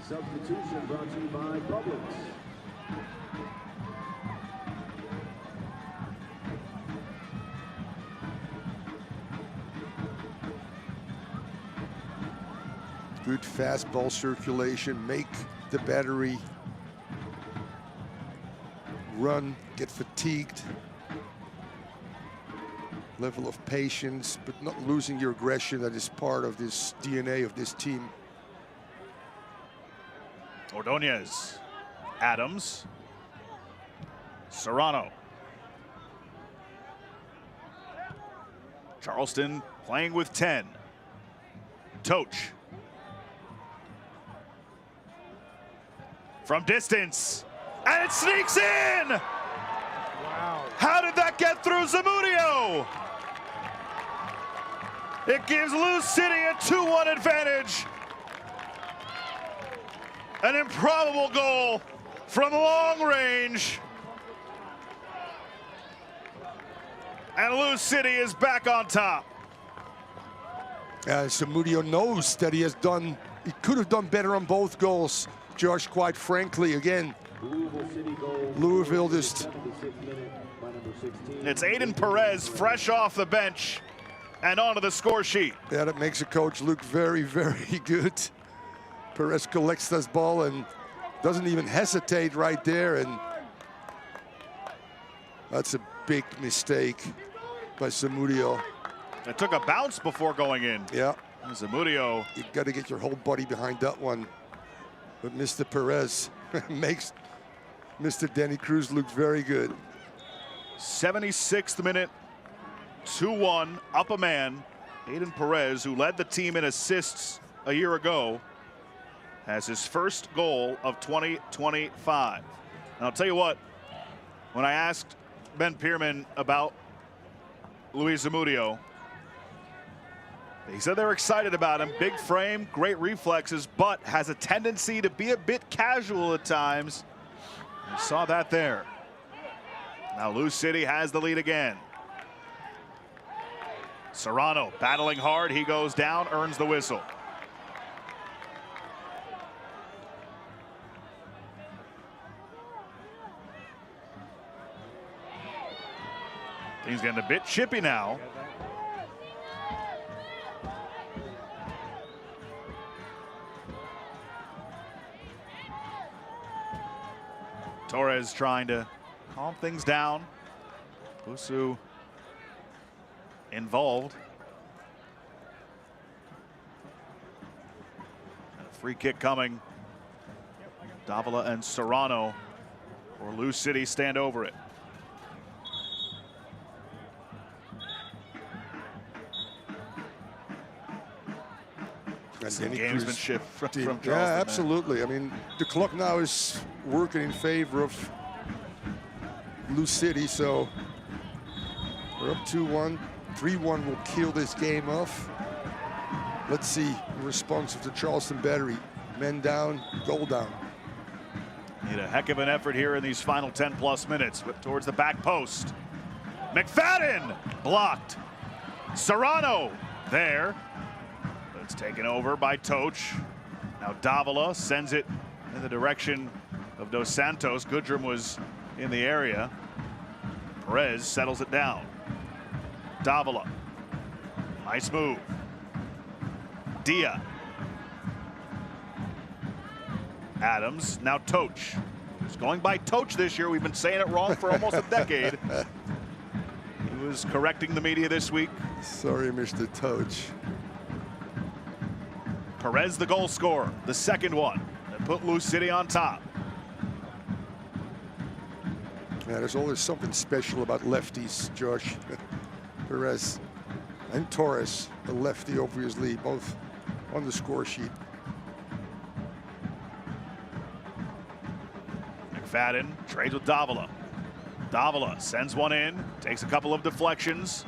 Substitution brought to you by Publix. Good fastball circulation, make the Battery run, get fatigued. Level of patience, but not losing your aggression. That is part of this DNA of this team. Ordonez, Adams, Serrano. Charleston playing with 10. Toch. from distance, and it sneaks in! Wow. How did that get through Zamudio? It gives Lou City a 2-1 advantage. An improbable goal from long range. And Lou City is back on top. Zamudio knows that he could have done better on both goals, Josh, quite frankly. Again, Louisville just... It's Aiden Perez fresh off the bench and onto the score sheet. Yeah, that makes the coach look very, very good. Perez collects this ball and doesn't even hesitate right there, and that's a big mistake by Zamudio. It took a bounce before going in. Yeah. Zamudio. You got to get your whole body behind that one. But Mr. Perez makes Mr. Denny Cruz look very good. 76th minute, 2-1, up a man. Aiden Perez, who led the team in assists a year ago, has his first goal of 2025. And I'll tell you what, when I asked Ben Pierman about Luis Zamudio, he said they're excited about him. Big frame, great reflexes, but has a tendency to be a bit casual at times. You saw that there. Now Lou City has the lead again. Serrano battling hard. He goes down, earns the whistle. He's getting a bit chippy now. Torres trying to calm things down. Busu involved. And a free kick coming. Davila and Serrano, or Lou City, stand over it. Some gamesmanship from Charleston. Yeah, absolutely. I mean, the clock now is working in favor of Lou City, so we're up 2-1. 3-1 will kill this game off. Let's see the response of the Charleston battery. Men down, goal down. Need a heck of an effort here in these final 10+ minutes. Whip towards the back post. McFadden blocked. Serrano there. But it's taken over by Toch. Now Davila sends it in the direction of Dos Santos. Goodrum was in the area. Perez settles it down. Davila. Nice move. Dia. Adams, now Toch. He's going by Toch this year. We've been saying it wrong for almost a decade. He was correcting the media this week. Sorry, Mr. Toch. Perez, the goal scorer, the second one that put Lou City on top. Yeah, there's always something special about lefties, Josh. Perez and Torres, the lefty, obviously, both on the score sheet. McFadden trades with Davila. Davila sends one in, takes a couple of deflections.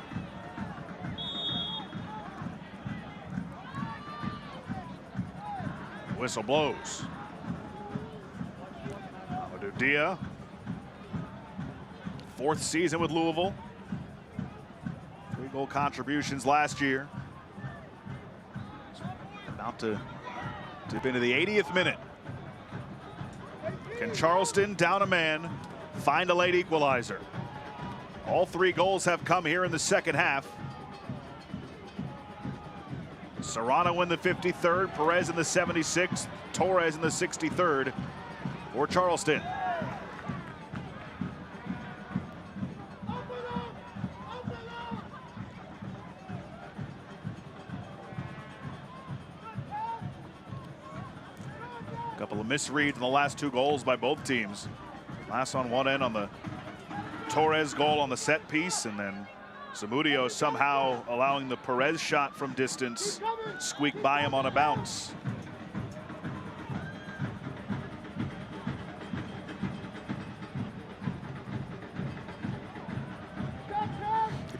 Whistle blows. Amadou Dia, fourth season with Louisville. 3-goal contributions last year. About to dip into the 80th minute. Can Charleston, down a man, find a late equalizer? All 3 goals have come here in the second half. Serrano in the 53rd, Perez in the 76th, Torres in the 63rd for Charleston. A couple of misreads in the last 2 goals by both teams. Last on one end on the Torres goal on the set piece, and then Zamudio somehow allowing the Perez shot from distance squeak by him on a bounce.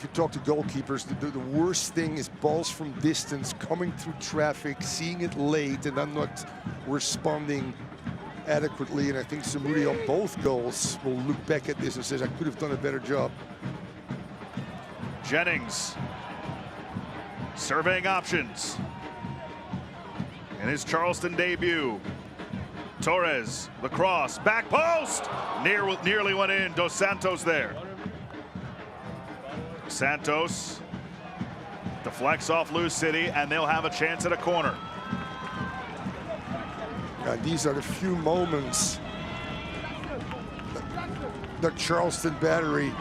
if you talk to goalkeepers, the worst thing is balls from distance, coming through traffic, seeing it late, and then not responding adequately. And I think Samudi on both goals will look back at this and says, I could have done a better job. Jennings surveying options in his Charleston debut. Torres, the cross, back post, nearly went in. Dos Santos there. Santos deflects off Lou City, and they'll have a chance at a corner. And these are the few moments that Charleston Battery.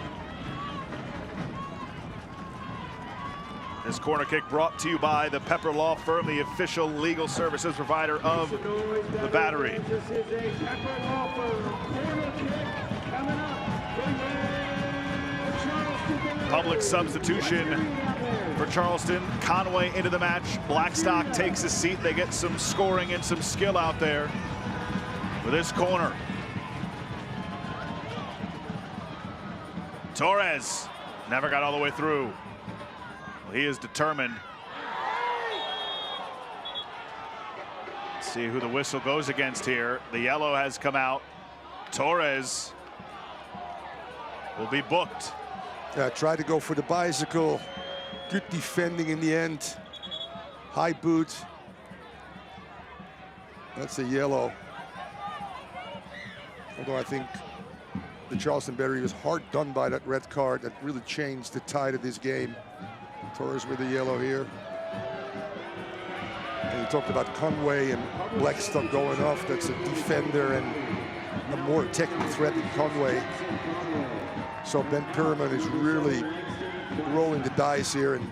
This corner kick brought to you by the Pepper Law Firm, the official legal services provider of the Battery. This is a Pepper Law Firm corner kick coming up. Public substitution for Charleston. Conway into the match. Blackstock takes a seat. They get some scoring and some skill out there with this corner. Torres never got all the way through. Well, he is determined. Let's see who the whistle goes against here. The yellow has come out. Torres will be booked. Tried to go for the bicycle. Good defending in the end. High boot. That's a yellow. Although I think the Charleston Battery was hard done by that red card. That really changed the tide of this game. Torres with the yellow here. And you talked about Conway and Blackstock going off. That's a defender and a more attacking threat than Conway. So Ben Perman is really rolling the dice here, and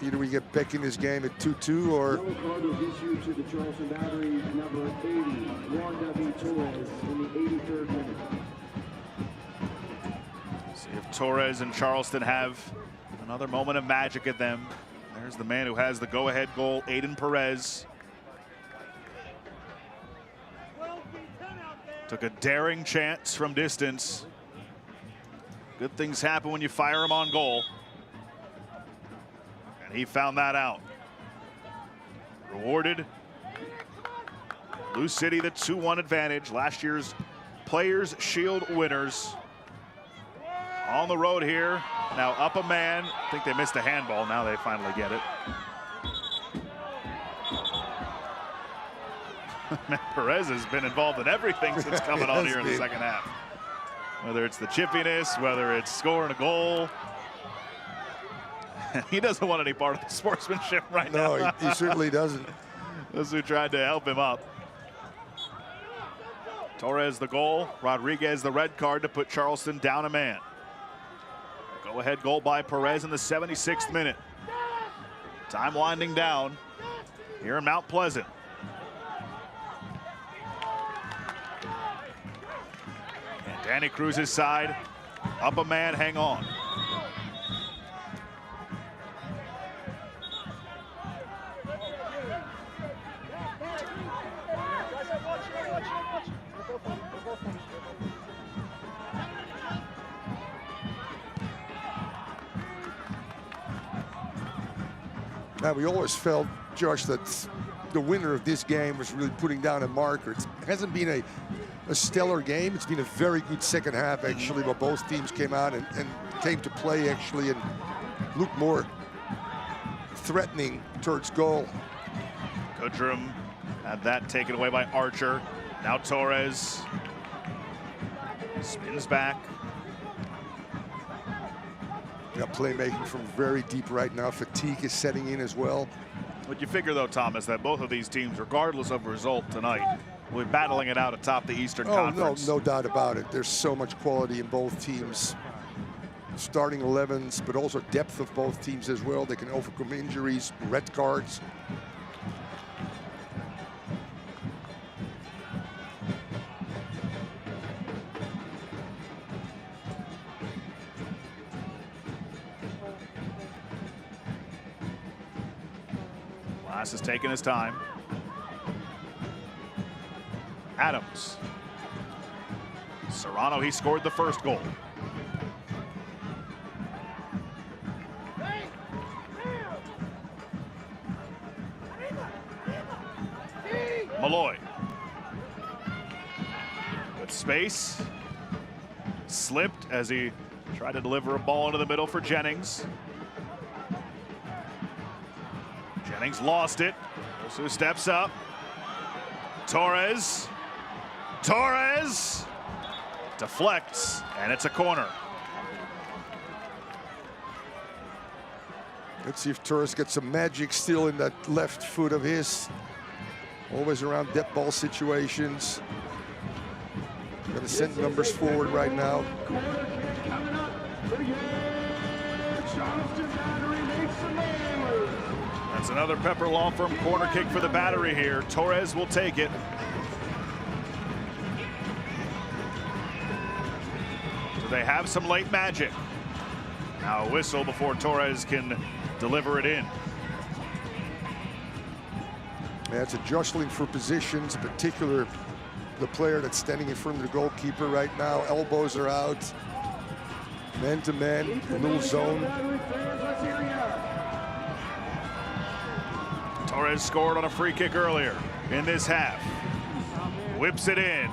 either we get back in this game at 2-2 or Yellow card was issued to the Charleston Battery, number 80, Juan W. Torres, in the 83rd minute. See if Torres and Charleston have another moment of magic at them. There's the man who has the go-ahead goal, Aiden Perez. Took a daring chance from distance. Good things happen when you fire him on goal. And he found that out. Rewarded. Lou City the 2-1 advantage. Last year's Players Shield winners. On the road here. Now up a man. I think they missed a handball. Now they finally get it. Perez has been involved in everything since coming on here in the second half. Whether it's the chippiness, whether it's scoring a goal. He doesn't want any part of the sportsmanship right now. No, he certainly doesn't. Those who tried to help him up. Torres the goal. Rodriguez the red card to put Charleston down a man. Go-ahead goal by Perez in the 76th minute. Time winding down here in Mount Pleasant. And Danny Cruz's side, up a man, hang on. Now, we always felt, Josh, that the winner of this game was really putting down a marker. It hasn't been a stellar game. It's been a very good second half, actually, where both teams came out and came to play, actually, and looked more threatening towards goal. Goodrum had that taken away by Archer. Now Torres spins back. Yeah, playmaking from very deep right now. Fatigue is setting in as well. But you figure, though, Thomas, that both of these teams, regardless of result tonight, will be battling it out atop the Eastern Conference. No doubt about it. There's so much quality in both teams. Starting 11s, but also depth of both teams as well. They can overcome injuries, red cards. Glass is taking his time. Adams. Serrano, he scored the first goal. space. Slipped as he tried to deliver a ball into the middle for Jennings. Jennings lost it. So steps up. Torres. Torres deflects, and it's a corner. Let's see if Torres gets some magic still in that left foot of his. Always around dead ball situations. Gonna send numbers forward right now. That's another Pepper Law Firm corner kick for the Battery here. Torres will take it. So they have some late magic. Now a whistle before Torres can deliver it in. Yeah, it's a jostling for positions, in particular the player that's standing in front of the goalkeeper right now. Elbows are out. Man to man, a little zone. Torres scored on a free kick earlier in this half. Whips it in.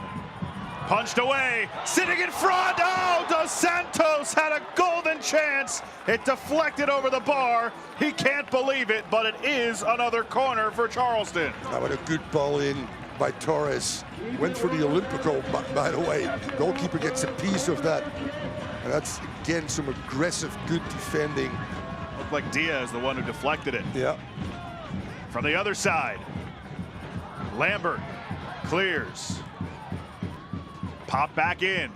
Punched away, sitting in front. Oh, Dos Santos had a golden chance. It deflected over the bar. He can't believe it, but it is another corner for Charleston. Now what a good ball in by Torres. Went for the Olympico, by the way. Goalkeeper gets a piece of that. And that's, again, some aggressive, good defending. Looked like Diaz, the one who deflected it. Yeah. From the other side, Lambert clears. Pop back in.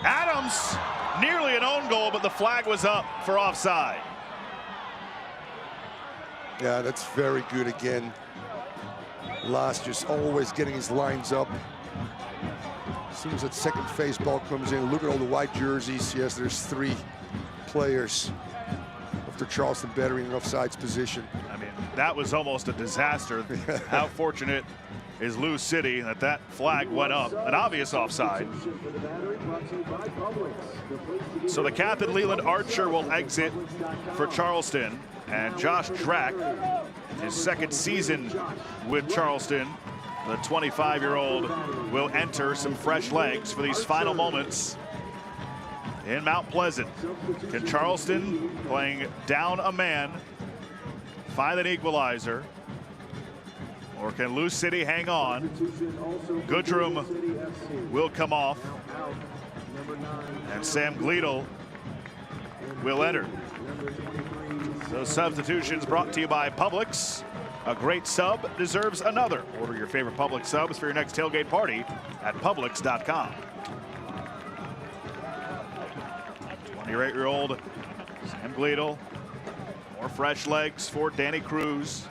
Adams, nearly an own goal, but the flag was up for offside. Yeah, that's very good again. Last just always getting his lines up. As soon as that second phase ball comes in, look at all the white jerseys. Yes, there's 3 players after Charleston Battery in an offsides position. I mean, that was almost a disaster. How fortunate is Lou City that flag went up, an obvious offside. So the captain Leland Archer will exit for Charleston, and Josh Drack, his second season with Charleston, the 25-year-old, will enter some fresh legs for these final moments in Mount Pleasant. Can Charleston, playing down a man, find an equalizer? Or can Lou City hang on? Goodrum will come off. And Sam Gleedle will enter. Those substitutions brought to you by Publix. A great sub deserves another. Order your favorite Publix subs for your next tailgate party at Publix.com. 28-year-old Sam Gleedle. More fresh legs for Danny Cruz.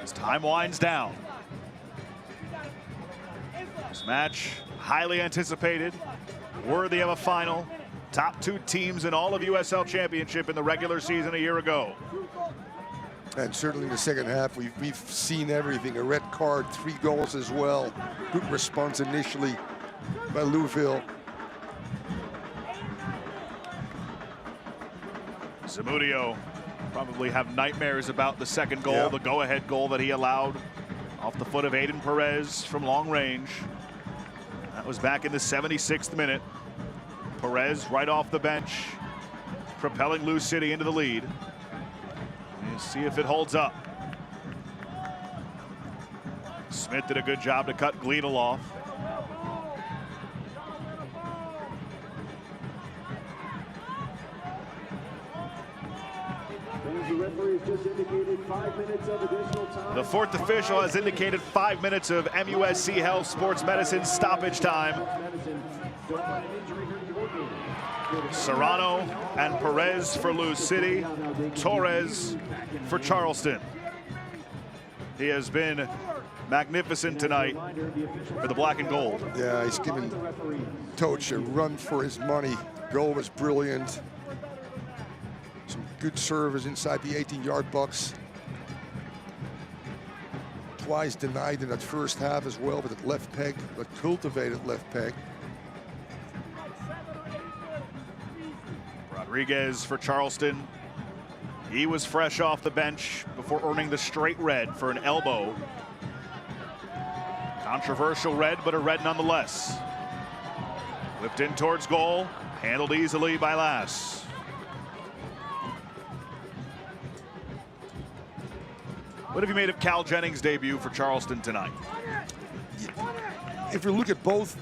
As time winds down. This match highly anticipated, worthy of a final. Top 2 teams in all of USL Championship in the regular season a year ago. And certainly in the second half, we've seen everything. A red card, 3 goals as well. Good response initially by Louisville. Zamudio probably have nightmares about the second goal, the go-ahead goal that he allowed off the foot of Aiden Perez from long range. That was back in the 76th minute. Perez right off the bench, propelling Lou City into the lead. We'll see if it holds up. Smith did a good job to cut Gleedle off. The 4th official has indicated 5 minutes of MUSC Health Sports Medicine stoppage time. Serrano and Perez for Lou City, Torres for Charleston. He has been magnificent tonight for the black and gold. Yeah, he's given Toch a run for his money. Goal was brilliant. Some good service inside the 18-yard box. Twice denied in that first half as well with that left peg, that cultivated left peg. Rodriguez for Charleston. He was fresh off the bench before earning the straight red for an elbow Controversial red, but a red nonetheless. Whipped in towards goal, handled easily by Lass. What have you made of Cal Jennings' debut for Charleston tonight? If you look at both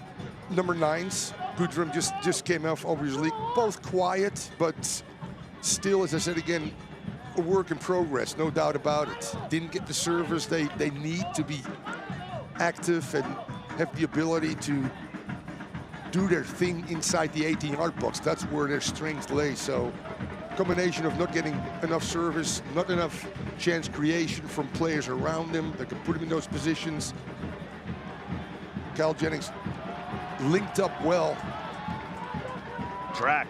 number 9s, Goodrum just came off over his league. Both quiet, but still, as I said again, a work in progress, no doubt about it. Didn't get the service they need to be active and have the ability to do their thing inside the 18-yard box. That's where their strength lay. So combination of not getting enough service, not enough chance creation from players around them that can put him in those positions. Cal Jennings linked up well. Track.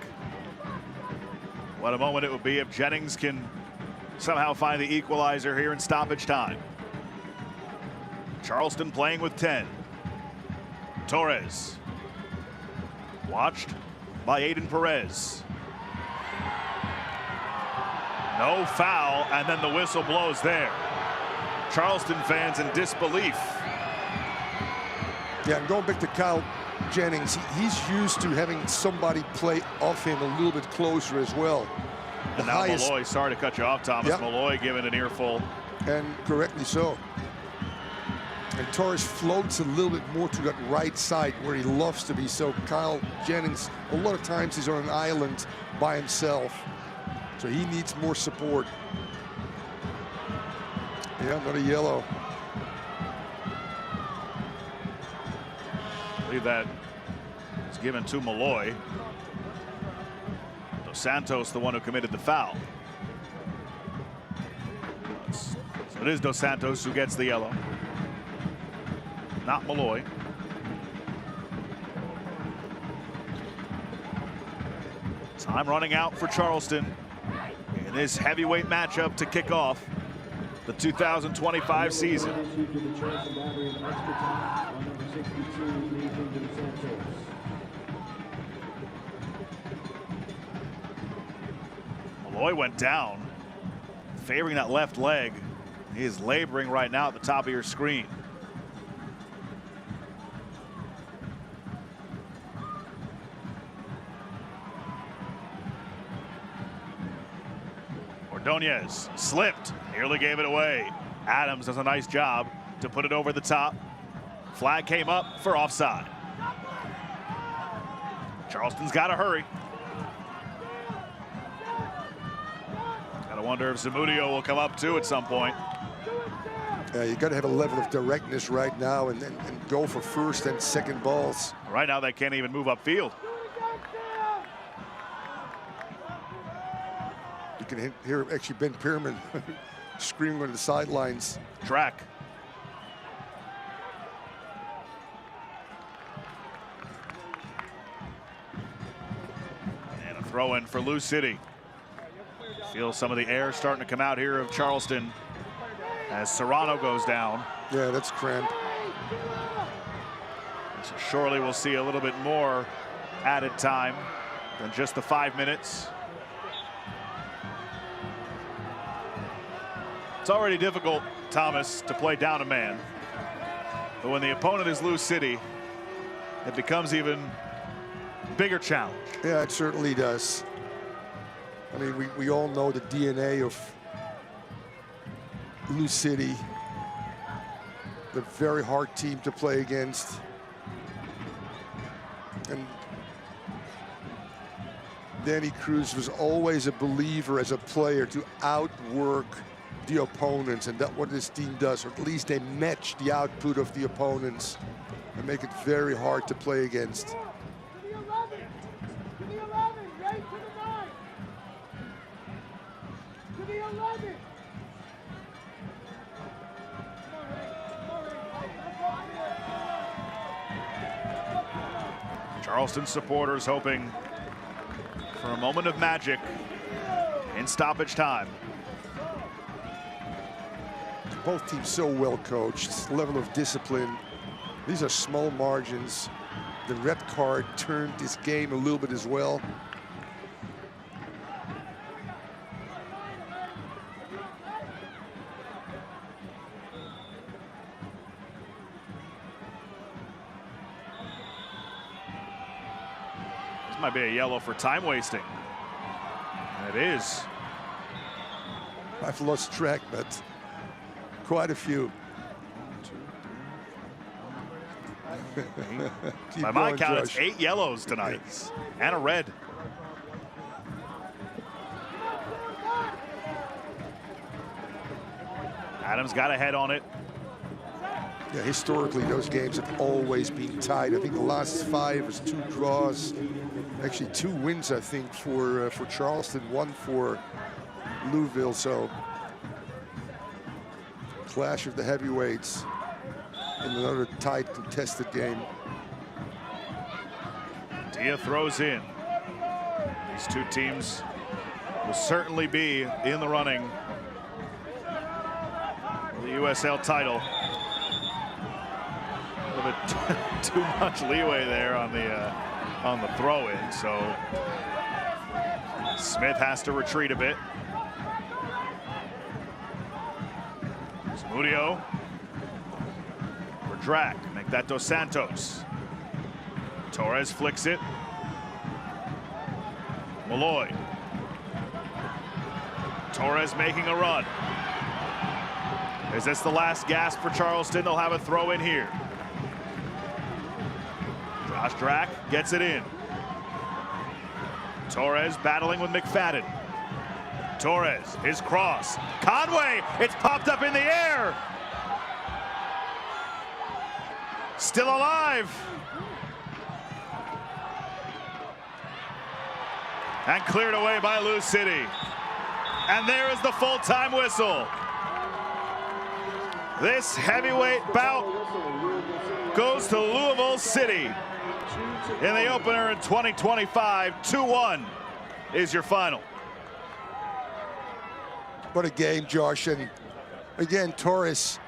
What a moment it would be if Jennings can somehow find the equalizer here in stoppage time. Charleston playing with 10. Torres. Watched by Aiden Perez. No foul, and then the whistle blows there. Charleston fans in disbelief. Yeah, and going back to Kyle Jennings, he's used to having somebody play off him a little bit closer as well. And now Malloy, sorry to cut you off, Thomas. Yep. Malloy given an earful. And correctly so. And Torres floats a little bit more to that right side where he loves to be. So Kyle Jennings, a lot of times he's on an island by himself. So he needs more support. Yeah, another yellow. I believe that is given to Malloy. Dos Santos, the one who committed the foul. So it is Dos Santos who gets the yellow, not Malloy. Time running out for Charleston in this heavyweight matchup to kick off the 2025 season. Malloy went down, favoring that left leg. He is laboring right now at the top of your screen. Ordonez slipped, nearly gave it away. Adams does a nice job to put it over the top. Flag came up for offside. Charleston's got to hurry. Gotta wonder if Zamudio will come up too at some point. You got to have a level of directness right now and go for first and second balls. Right now they can't even move upfield. You can hear actually Ben Pearman screaming on the sidelines. Track. And a throw in for Lou City. Feel some of the air starting to come out here of Charleston as Serrano goes down. Yeah, that's cramp. So surely we'll see a little bit more added time than just the 5 minutes. It's already difficult, Thomas, to play down a man. But when the opponent is Lou City, it becomes even bigger challenge. Yeah, it certainly does. I mean, we all know the DNA of Lou City. The very hard team to play against. And Danny Cruz was always a believer as a player to outwork the opponents, and that's what this team does, or at least they match the output of the opponents and make it very hard to play against. Charleston supporters hoping for a moment of magic in stoppage time. Both teams so well coached, level of discipline. These are small margins. The red card turned this game a little bit as well. Might be a yellow for time wasting. It is. I've lost track, but quite a few. By my count, it's 8 yellows tonight. Yes. And a red. Adams got a head on it. Yeah, historically, those games have always been tied. I think the last 5 was 2 draws. Actually, 2 wins, I think, for Charleston, 1 for Louisville. So, clash of the heavyweights in another tight, contested game. Dia throws in. These 2 teams will certainly be in the running for the USL title. A little bit too much leeway there on the throw-in, so Smith has to retreat a bit. Mudio for Drac. Make that Dos Santos. Torres flicks it. Malloy. Torres making a run. Is this the last gasp for Charleston? They'll have a throw in here. Josh Drac gets it in. Torres battling with McFadden. Torres, his cross. Conway, it's popped up in the air. Still alive. And cleared away by Lou City. And there is the full-time whistle. This heavyweight bout goes to Louisville City in the opener in 2025. 2-1 is your final. What a game, Josh. And again, Torres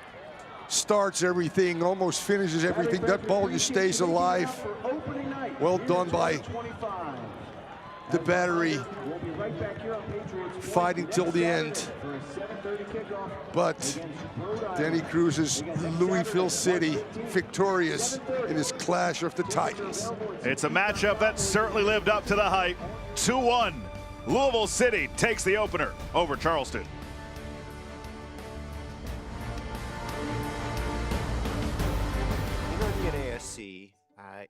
starts everything, almost finishes everything. That ball just stays alive. Well done by the battery, fighting till the end. But Danny Cruz's Louisville City victorious in his clash of the Titans. It's a matchup that certainly lived up to the hype. 2-1. Louisville City takes the opener over Charleston. NASC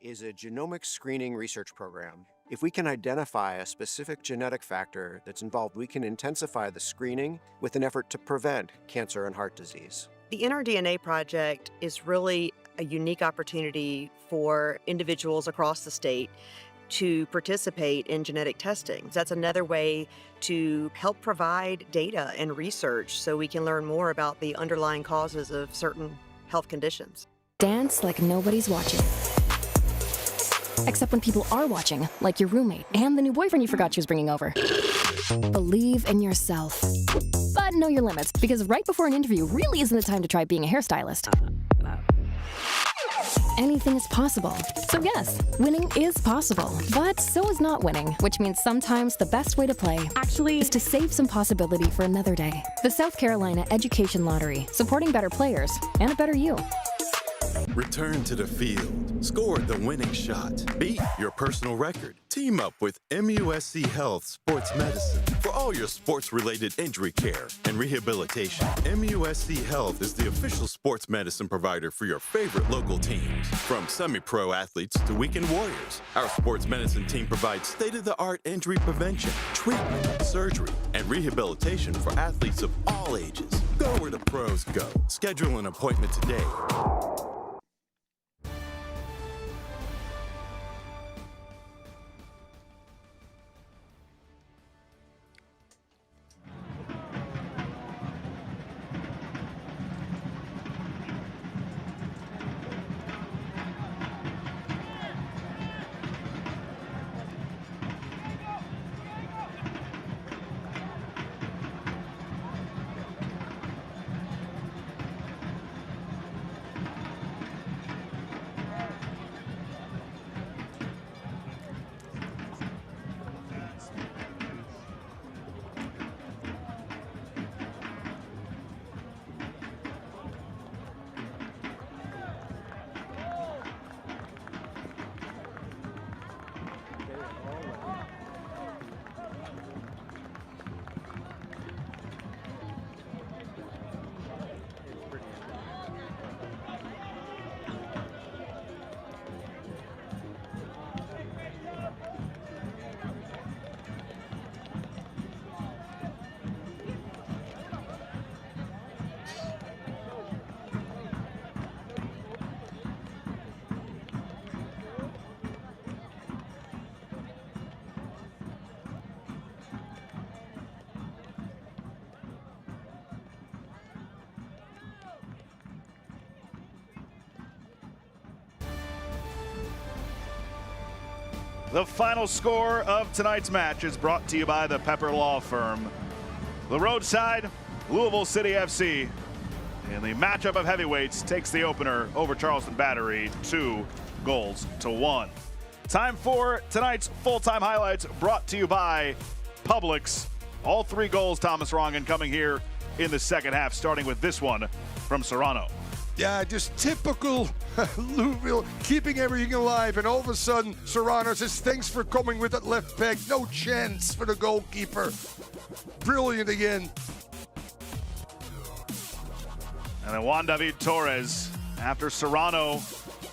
is a genomic screening research program. If we can identify a specific genetic factor that's involved, we can intensify the screening with an effort to prevent cancer and heart disease. The NRDNA project is really a unique opportunity for individuals across the state to participate in genetic testing. That's another way to help provide data and research so we can learn more about the underlying causes of certain health conditions. Dance like nobody's watching. Except when people are watching, like your roommate and the new boyfriend you forgot she was bringing over. Believe in yourself. But know your limits, because right before an interview really isn't the time to try being a hairstylist. Anything is possible. So yes, winning is possible. But so is not winning, which means sometimes the best way to play is to save some possibility for another day. The South Carolina Education Lottery, supporting better players and a better you. Return to the field. Score the winning shot. Beat your personal record. Team up with MUSC Health Sports Medicine for all your sports-related injury care and rehabilitation. MUSC Health is the official sports medicine provider for your favorite local teams. From semi-pro athletes to weekend warriors, our sports medicine team provides state-of-the-art injury prevention, treatment, surgery, and rehabilitation for athletes of all ages. Go where the pros go. Schedule an appointment today. The final score of tonight's match is brought to you by the Pepper Law Firm. The roadside, Louisville City FC, in the matchup of heavyweights, takes the opener over Charleston Battery 2-1. Time for tonight's full-time highlights, brought to you by Publix. All 3 goals, Thomas Rongen, coming here in the second half, starting with this one from Serrano. Yeah, just typical Louisville, keeping everything alive, and all of a sudden, Serrano says, thanks for coming with that left peg. No chance for the goalkeeper. Brilliant again. And then Juan David Torres, after Serrano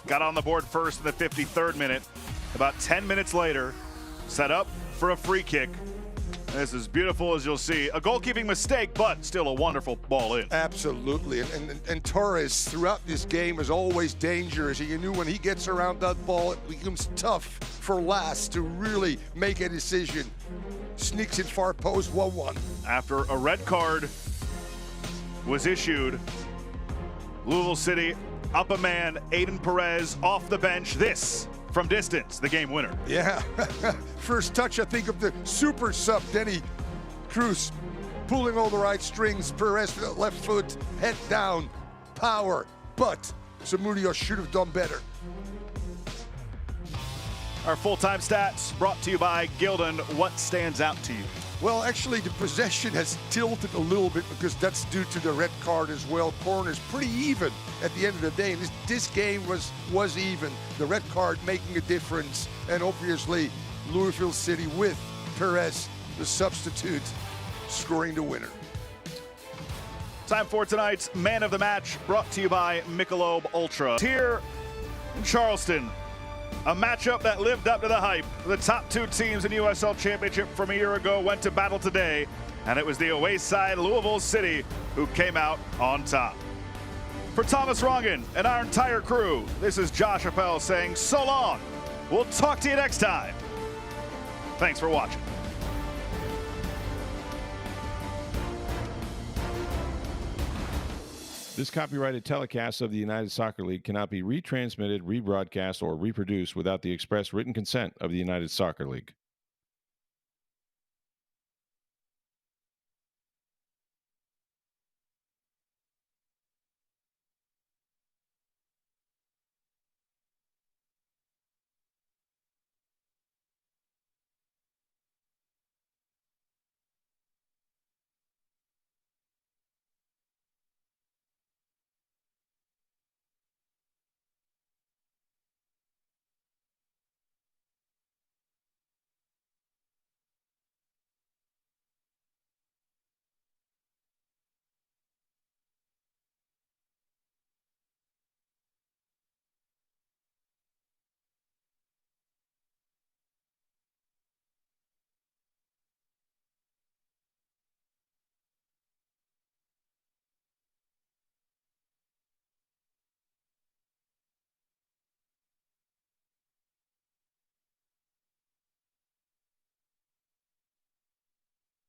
got on the board first in the 53rd minute, about 10 minutes later, set up for a free kick. This is beautiful, as you'll see. A goalkeeping mistake, but still a wonderful ball in. Absolutely. And Torres, throughout this game, is always dangerous. You knew when he gets around that ball, it becomes tough for Lass to really make a decision. Sneaks it far post, 1-1. After a red card was issued, Louisville City up a man, Aiden Perez off the bench. This from distance, the game winner. Yeah, first touch, I think, of the super sub, Denny Cruz, pulling all the right strings. Perez with the left foot, head down, power, but Zamudio should have done better. Our full-time stats brought to you by Gildan. What stands out to you? Well, actually, the possession has tilted a little bit because that's due to the red card as well. Corners pretty even at the end of the day. And this game was even. The red card making a difference. And obviously, Louisville City with Perez, the substitute, scoring the winner. Time for tonight's Man of the Match, brought to you by Michelob Ultra. Here in Charleston, a matchup that lived up to the hype. The top 2 teams in USL Championship from a year ago went to battle today, and it was the away side, Louisville City, who came out on top. For Thomas Rongen and our entire crew, this is Josh Appel saying so long. We'll talk to you next time. Thanks for watching. This copyrighted telecast of the United Soccer League cannot be retransmitted, rebroadcast, or reproduced without the express written consent of the United Soccer League.